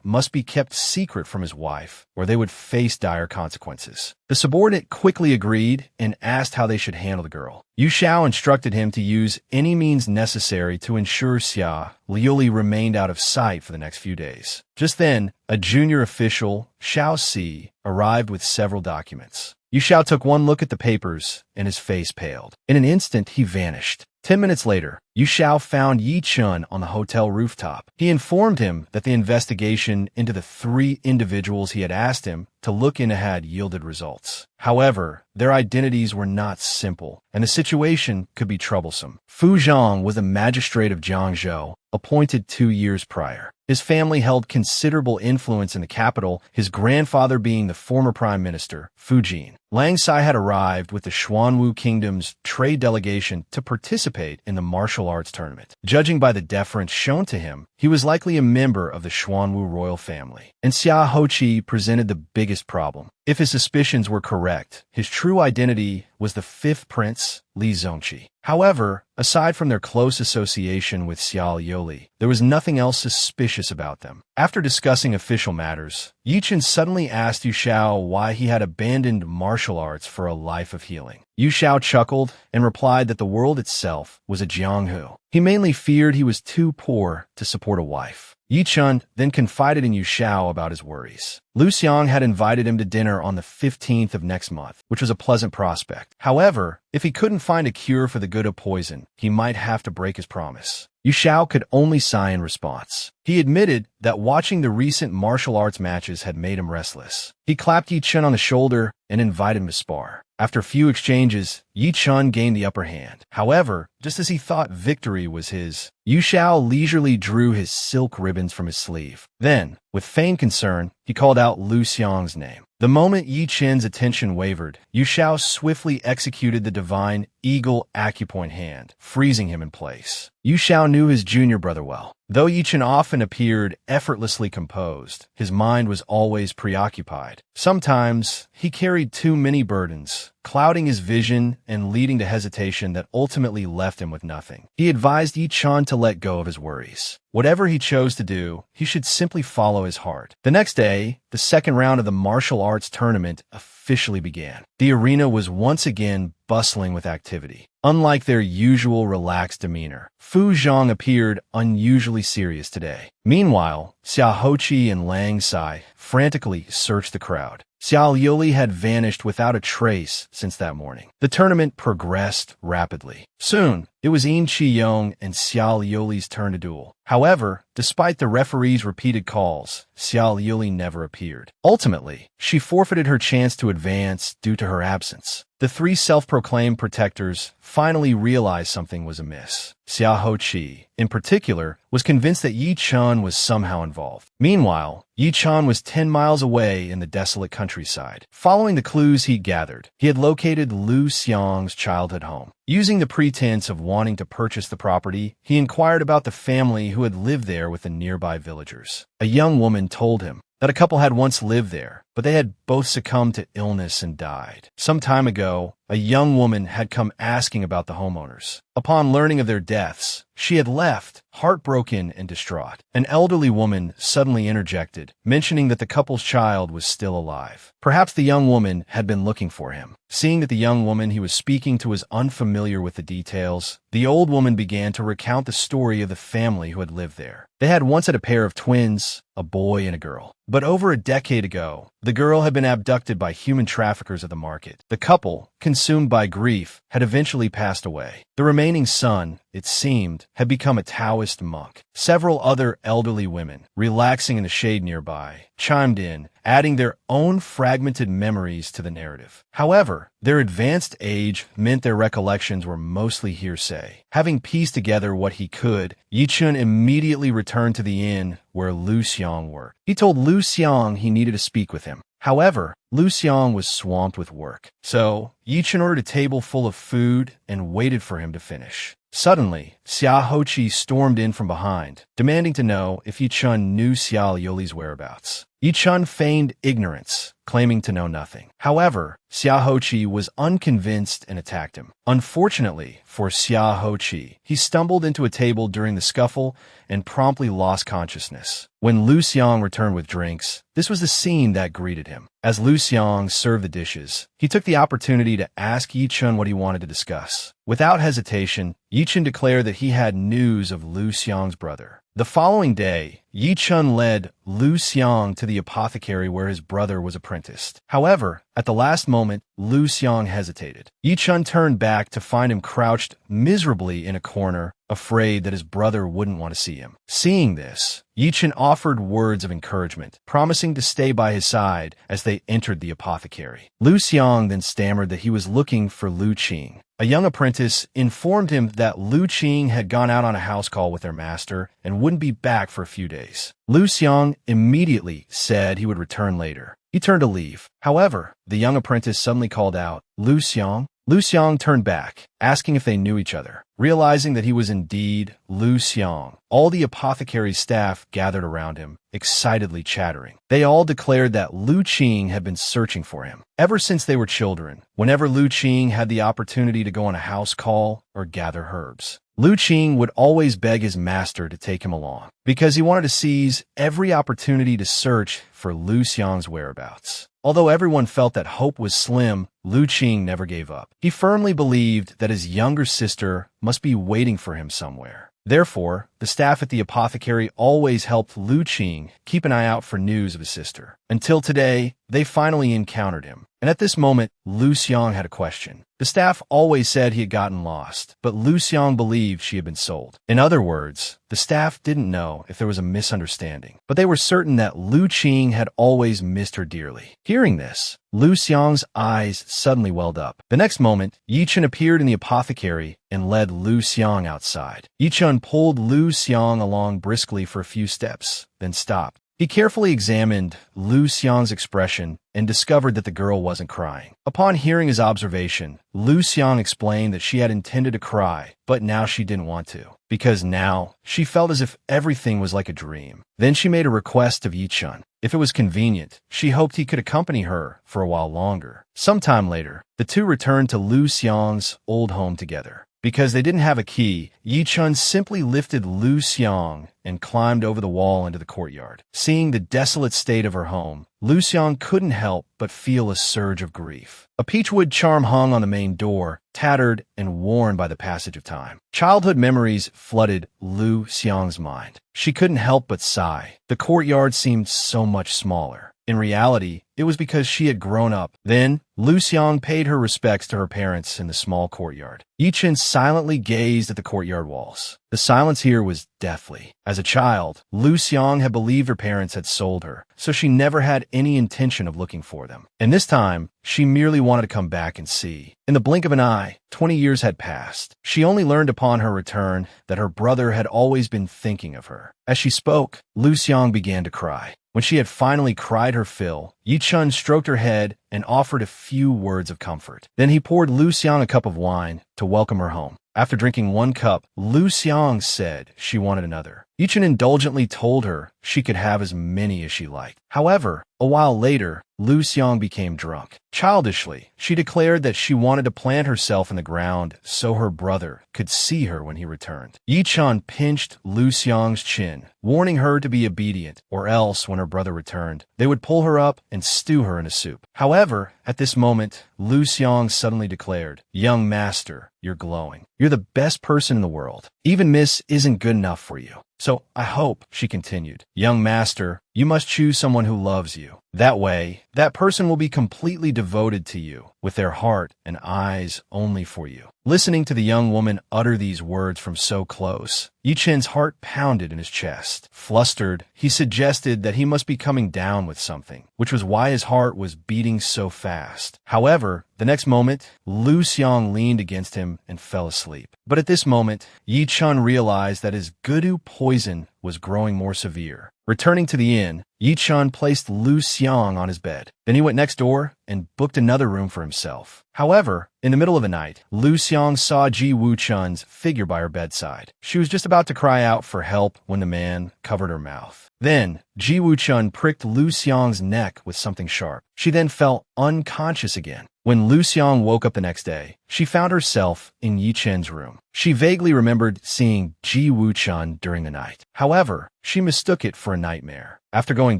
must be kept secret from his wife, or they would face dire consequences. The subordinate quickly agreed and asked how they should handle the girl. Yu Xiao instructed him to use any means necessary to ensure Xia Liuli remained out of sight for the next few days. Just then, a junior official, Xiao Si, arrived with several documents. Yu Xiao took one look at the papers, and his face paled. In an instant, he vanished. 10 minutes later, Yu Xiao found Yi Chen on the hotel rooftop. He informed him that the investigation into the 3 individuals he had asked him to look into had yielded results. However, their identities were not simple, and the situation could be troublesome. Fu Zhang was the magistrate of Jiangzhou, appointed 2 years prior. His family held considerable influence in the capital, his grandfather being the former prime minister, Fu Jin. Lang Sai had arrived with the Xuanwu Kingdom's trade delegation to participate in the martial arts tournament. Judging by the deference shown to him, he was likely a member of the Xuanwu royal family. And Xia Hoqi presented the biggest problem. If his suspicions were correct, his true identity was the 5th prince, Li Zongqi. However, aside from their close association with Xiao Liuli, there was nothing else suspicious about them. After discussing official matters, Yi Chen suddenly asked Yu Xiao why he had abandoned martial arts for a life of healing. Yu Xiao chuckled and replied that the world itself was a Jianghu. He mainly feared he was too poor to support a wife. Yi Chen then confided in Yu Xiao about his worries. Lu Xiang had invited him to dinner on the 15th of next month, which was a pleasant prospect. However, if he couldn't find a cure for the good of poison, he might have to break his promise. Yu Xiao could only sigh in response. He admitted that watching the recent martial arts matches had made him restless. He clapped Yi Chen on the shoulder and invited him to spar. After a few exchanges, Yi Chen gained the upper hand. However, just as he thought victory was his, Yu Xiao leisurely drew his silk ribbons from his sleeve. Then, with feigned concern, he called out Lu Xiang's name. The moment Yi Chen's attention wavered, Yu Xiao swiftly executed the divine eagle acupoint hand, freezing him in place. Yu Xiao knew his junior brother well. Though Yichen often appeared effortlessly composed, his mind was always preoccupied. Sometimes, he carried too many burdens, clouding his vision and leading to hesitation that ultimately left him with nothing. He advised Yichun to let go of his worries. Whatever he chose to do, he should simply follow his heart. The next day, the second round of the martial arts tournament officially began. The arena was once again bustling with activity. Unlike their usual relaxed demeanor, Fu Zhang appeared unusually serious today. Meanwhile, Xia Hoqi and Lang Sai frantically searched the crowd. Xiao Yuli had vanished without a trace since that morning. The tournament progressed rapidly. Soon, it was Yin Qiyong and Xiao Yuli's turn to duel. However, despite the referee's repeated calls, Xiao Yuli never appeared. Ultimately, she forfeited her chance to advance due to her absence. The three self-proclaimed protectors finally realized something was amiss. Xia Hoqi, in particular, was convinced that Yi Chun was somehow involved. Meanwhile, Yi Chun was 10 miles away in the desolate countryside. Following the clues he gathered, he had located Lu Xiang's childhood home. Using the pretense of wanting to purchase the property, he inquired about the family who had lived there with the nearby villagers. A young woman told him that a couple had once lived there, but they had both succumbed to illness and died. Some time ago, a young woman had come asking about the homeowners. Upon learning of their deaths, she had left, heartbroken and distraught. An elderly woman suddenly interjected, mentioning that the couple's child was still alive. Perhaps the young woman had been looking for him. Seeing that the young woman he was speaking to was unfamiliar with the details, the old woman began to recount the story of the family who had lived there. They had once had a pair of twins, a boy and a girl. But over a decade ago, the girl had been abducted by human traffickers at the market. The couple, consumed by grief, had eventually passed away. The remaining son, it seemed, had become a Taoist monk. Several other elderly women, relaxing in the shade nearby, chimed in, adding their own fragmented memories to the narrative. However, their advanced age meant their recollections were mostly hearsay. Having pieced together what he could, Yichun immediately returned to the inn where Lu Xiang worked. He told Lu Xiang he needed to speak with him. However, Lu Xiang was swamped with work. So, Yichun ordered a table full of food and waited for him to finish. Suddenly, Xia Hoqi stormed in from behind, demanding to know if Yichun knew Xiao Yuli's whereabouts. Yichun feigned ignorance, claiming to know nothing. However, Xia Hoqi was unconvinced and attacked him. Unfortunately for Xia Hoqi, he stumbled into a table during the scuffle and promptly lost consciousness. When Lu Xiang returned with drinks, this was the scene that greeted him. As Lu Xiang served the dishes, he took the opportunity to ask Yichun what he wanted to discuss. Without hesitation, Yichun declared that he had news of Lu Xiang's brother. The following day, Yichun led Lu Xiang to the apothecary where his brother was apprenticed. However, at the last moment, Lu Xiang hesitated. Yichun turned back to find him crouched miserably in a corner, afraid that his brother wouldn't want to see him. Seeing this, Yichun offered words of encouragement, promising to stay by his side as they entered the apothecary. Lu Xiang then stammered that he was looking for Lu Qing. A young apprentice informed him that Lu Qing had gone out on a house call with their master and wouldn't be back for a few days. Lu Xiang immediately said he would return later. He turned to leave. However, the young apprentice suddenly called out, "Lu Xiang?" Lu Xiang turned back, asking if they knew each other. Realizing that he was indeed Lu Xiang, all the apothecary's staff gathered around him, excitedly chattering. They all declared that Lu Qing had been searching for him. Ever since they were children, whenever Lu Qing had the opportunity to go on a house call or gather herbs, Lu Qing would always beg his master to take him along, because he wanted to seize every opportunity to search for Lu Xiang's whereabouts. Although everyone felt that hope was slim, Lu Qing never gave up. He firmly believed that his younger sister must be waiting for him somewhere. Therefore, the staff at the apothecary always helped Lu Qing keep an eye out for news of his sister. Until today, they finally encountered him. And at this moment, Lu Xiang had a question. The staff always said he had gotten lost, but Lu Xiang believed she had been sold. In other words, the staff didn't know if there was a misunderstanding, but they were certain that Lu Qing had always missed her dearly. Hearing this, Lu Xiang's eyes suddenly welled up. The next moment, Yichun appeared in the apothecary and led Lu Xiang outside. Yichun pulled Lu Xiang along briskly for a few steps, then stopped. He carefully examined Lu Xiang's expression and discovered that the girl wasn't crying. Upon hearing his observation, Lu Xiang explained that she had intended to cry, but now she didn't want to, because now she felt as if everything was like a dream. Then she made a request of Yi Chun. If it was convenient, she hoped he could accompany her for a while longer. Sometime later, the two returned to Lu Xiang's old home together. Because they didn't have a key, Yi Chun simply lifted Lu Xiang and climbed over the wall into the courtyard. Seeing the desolate state of her home, Lu Xiang couldn't help but feel a surge of grief. A peachwood charm hung on the main door, tattered and worn by the passage of time. Childhood memories flooded Lu Xiang's mind. She couldn't help but sigh. The courtyard seemed so much smaller. In reality, it was because she had grown up. Then, Lu Xiang paid her respects to her parents in the small courtyard. Yi Chen silently gazed at the courtyard walls. The silence here was deathly. As a child, Lu Xiang had believed her parents had sold her, so she never had any intention of looking for them. And this time, she merely wanted to come back and see. In the blink of an eye, 20 years had passed. She only learned upon her return that her brother had always been thinking of her. As she spoke, Lu Xiang began to cry. When she had finally cried her fill, Yi Chun stroked her head and offered a few words of comfort. Then he poured Lu Xiang a cup of wine to welcome her home. After drinking one cup, Lu Xiang said she wanted another. Yi Chun indulgently told her she could have as many as she liked. However, a while later, Lu Xiang became drunk. Childishly, she declared that she wanted to plant herself in the ground so her brother could see her when he returned. Yi Chun pinched Lu Xiang's chin, warning her to be obedient, or else, when her brother returned, they would pull her up and stew her in a soup. However, at this moment, Lu Xiang suddenly declared, "Young master, you're glowing. You're the best person in the world. Even Miss isn't good enough for you. So I hope," she continued, "young master, you must choose someone who loves you. That way, that person will be completely devoted to you, with their heart and eyes only for you." Listening to the young woman utter these words from so close, Yi Chen's heart pounded in his chest. Flustered, he suggested that he must be coming down with something, which was why his heart was beating so fast. However, the next moment, Lu Xiang leaned against him and fell asleep. But at this moment, Yi Chun realized that his Gudu poison was growing more severe. Returning to the inn, Yi Chun placed Lu Xiang on his bed. Then he went next door and booked another room for himself. However, in the middle of the night, Lu Xiang saw Ji Wu Chun's figure by her bedside. She was just about to cry out for help when the man covered her mouth. Then, Ji Wu Chun pricked Lu Xiang's neck with something sharp. She then fell unconscious again. When Lu Xiang woke up the next day, she found herself in Yi Chen's room. She vaguely remembered seeing Ji Wu Chun during the night. However, she mistook it for a nightmare. After going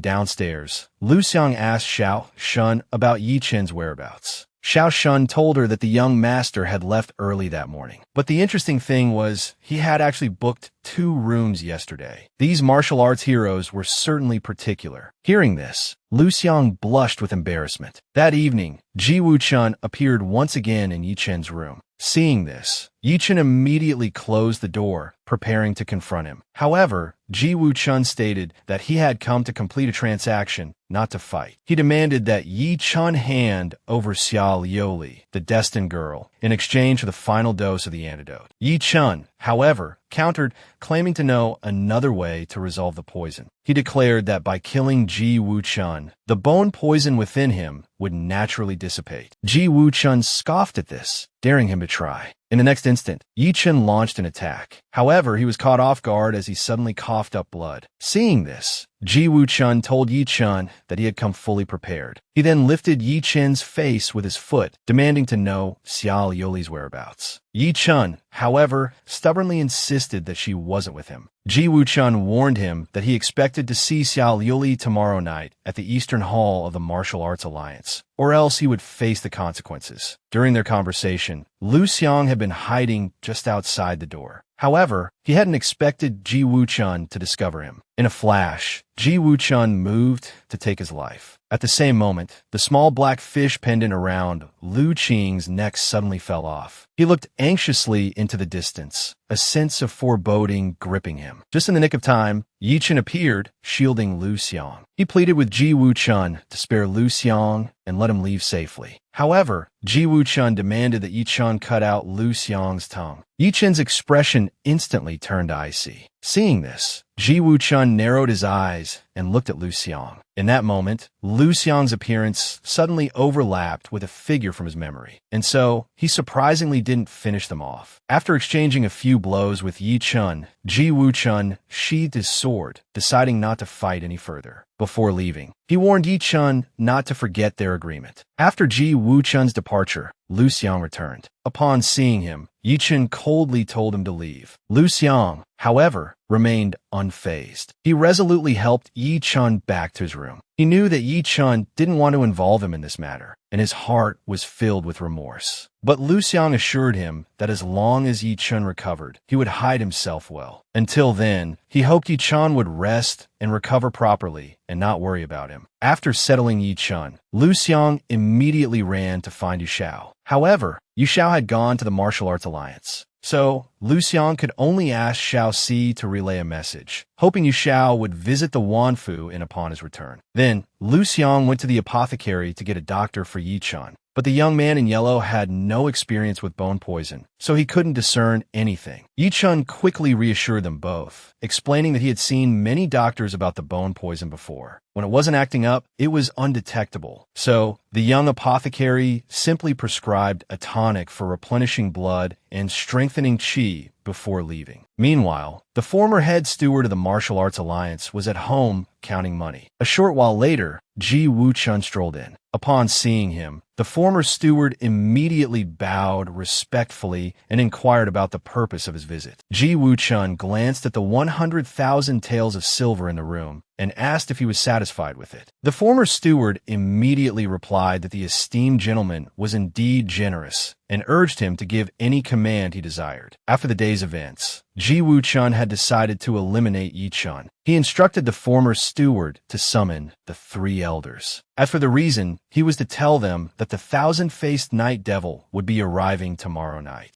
downstairs, Lu Xiang asked Xiao Shun about Yi Chen's whereabouts. Xiao Shun told her that the young master had left early that morning. But the interesting thing was, he had actually booked 2 rooms yesterday. These martial arts heroes were certainly particular. Hearing this, Lu Xiang blushed with embarrassment. That evening, Ji Wu Chun appeared once again in Yi Chen's room. Seeing this, Yi Chen immediately closed the door, preparing to confront him. However, Ji Wu Chun stated that he had come to complete a transaction, not to fight. He demanded that Yi Chun hand over Xia Liuli, the destined girl, in exchange for the final dose of the antidote. Yi Chun, however, countered, claiming to know another way to resolve the poison. He declared that by killing Ji Wu Chun, the bone poison within him would naturally dissipate. Ji Wu Chun scoffed at this, daring him to try. In the next instant, Yi Chen launched an attack. However, he was caught off guard as he suddenly coughed up blood. Seeing this, Ji Wu Chun told Yi Chen that he had come fully prepared. He then lifted Yi Chen's face with his foot, demanding to know Xia Liuli's whereabouts. Yi Chen, however, stubbornly insisted that she wasn't with him. Ji Wu Chun warned him that he expected to see Xia Liuli tomorrow night at the Eastern Hall of the Martial Arts Alliance, or else he would face the consequences. During their conversation, Lu Xiang had been hiding just outside the door. However, he hadn't expected Ji Wu Chun to discover him. In a flash, Ji Wu Chun moved to take his life. At the same moment, the small black fish pendant around Lu Qing's neck suddenly fell off. He looked anxiously into the distance, a sense of foreboding gripping him. Just in the nick of time, Yi Chen appeared, shielding Lu Xiang. He pleaded with Ji Wu Chun to spare Lu Xiang and let him leave safely. However, Ji Wu Chun demanded that Yi Chen cut out Lu Xiang's tongue. Yi Chen's expression instantly turned icy. Seeing this, Ji Wuchun narrowed his eyes and looked at Lu Xiang. In that moment, Lu Xiang's appearance suddenly overlapped with a figure from his memory, and so he surprisingly didn't finish them off. After exchanging a few blows with Yi Chun, Ji Wuchun sheathed his sword, deciding not to fight any further. Before leaving, he warned Yi Chun not to forget their agreement. After Ji Wuchun's departure, Lu Xiang returned. Upon seeing him, Yi Chun coldly told him to leave. Lu Xiang, however, remained unfazed. He resolutely helped Yi Chun back to his room. He knew that Yi Chun didn't want to involve him in this matter, and his heart was filled with remorse. But Lu Xiang assured him that as long as Yi Chun recovered, he would hide himself well. Until then, he hoped Yi Chun would rest and recover properly and not worry about him. After settling Yi Chun, Lu Xiang immediately ran to find Yu Xiao. However, Yu Xiao had gone to the Martial Arts Alliance. So, Lu Xiang could only ask Xiao Si to relay a message, hoping Yu Xiao would visit the Wanfu Inn upon his return. Then, Lu Xiang went to the apothecary to get a doctor for Yi Chun. But the young man in yellow had no experience with bone poison, so he couldn't discern anything. Yi Chun quickly reassured them both, explaining that he had seen many doctors about the bone poison before. When it wasn't acting up, it was undetectable. So, the young apothecary simply prescribed a tonic for replenishing blood and strengthening qi before leaving. Meanwhile, the former head steward of the Martial Arts Alliance was at home counting money. A short while later, Ji Wuchun strolled in. Upon seeing him, the former steward immediately bowed respectfully and inquired about the purpose of his visit. Ji Wuchun glanced at the 100,000 taels of silver in the room and asked if he was satisfied with it. The former steward immediately replied that the esteemed gentleman was indeed generous and urged him to give any command he desired. After the day's events, Ji Wuchun had decided to eliminate Yi Chun. He instructed the former steward to summon the 3 elders. As for the reason, he was to tell them that the 1,000-faced night devil would be arriving tomorrow night.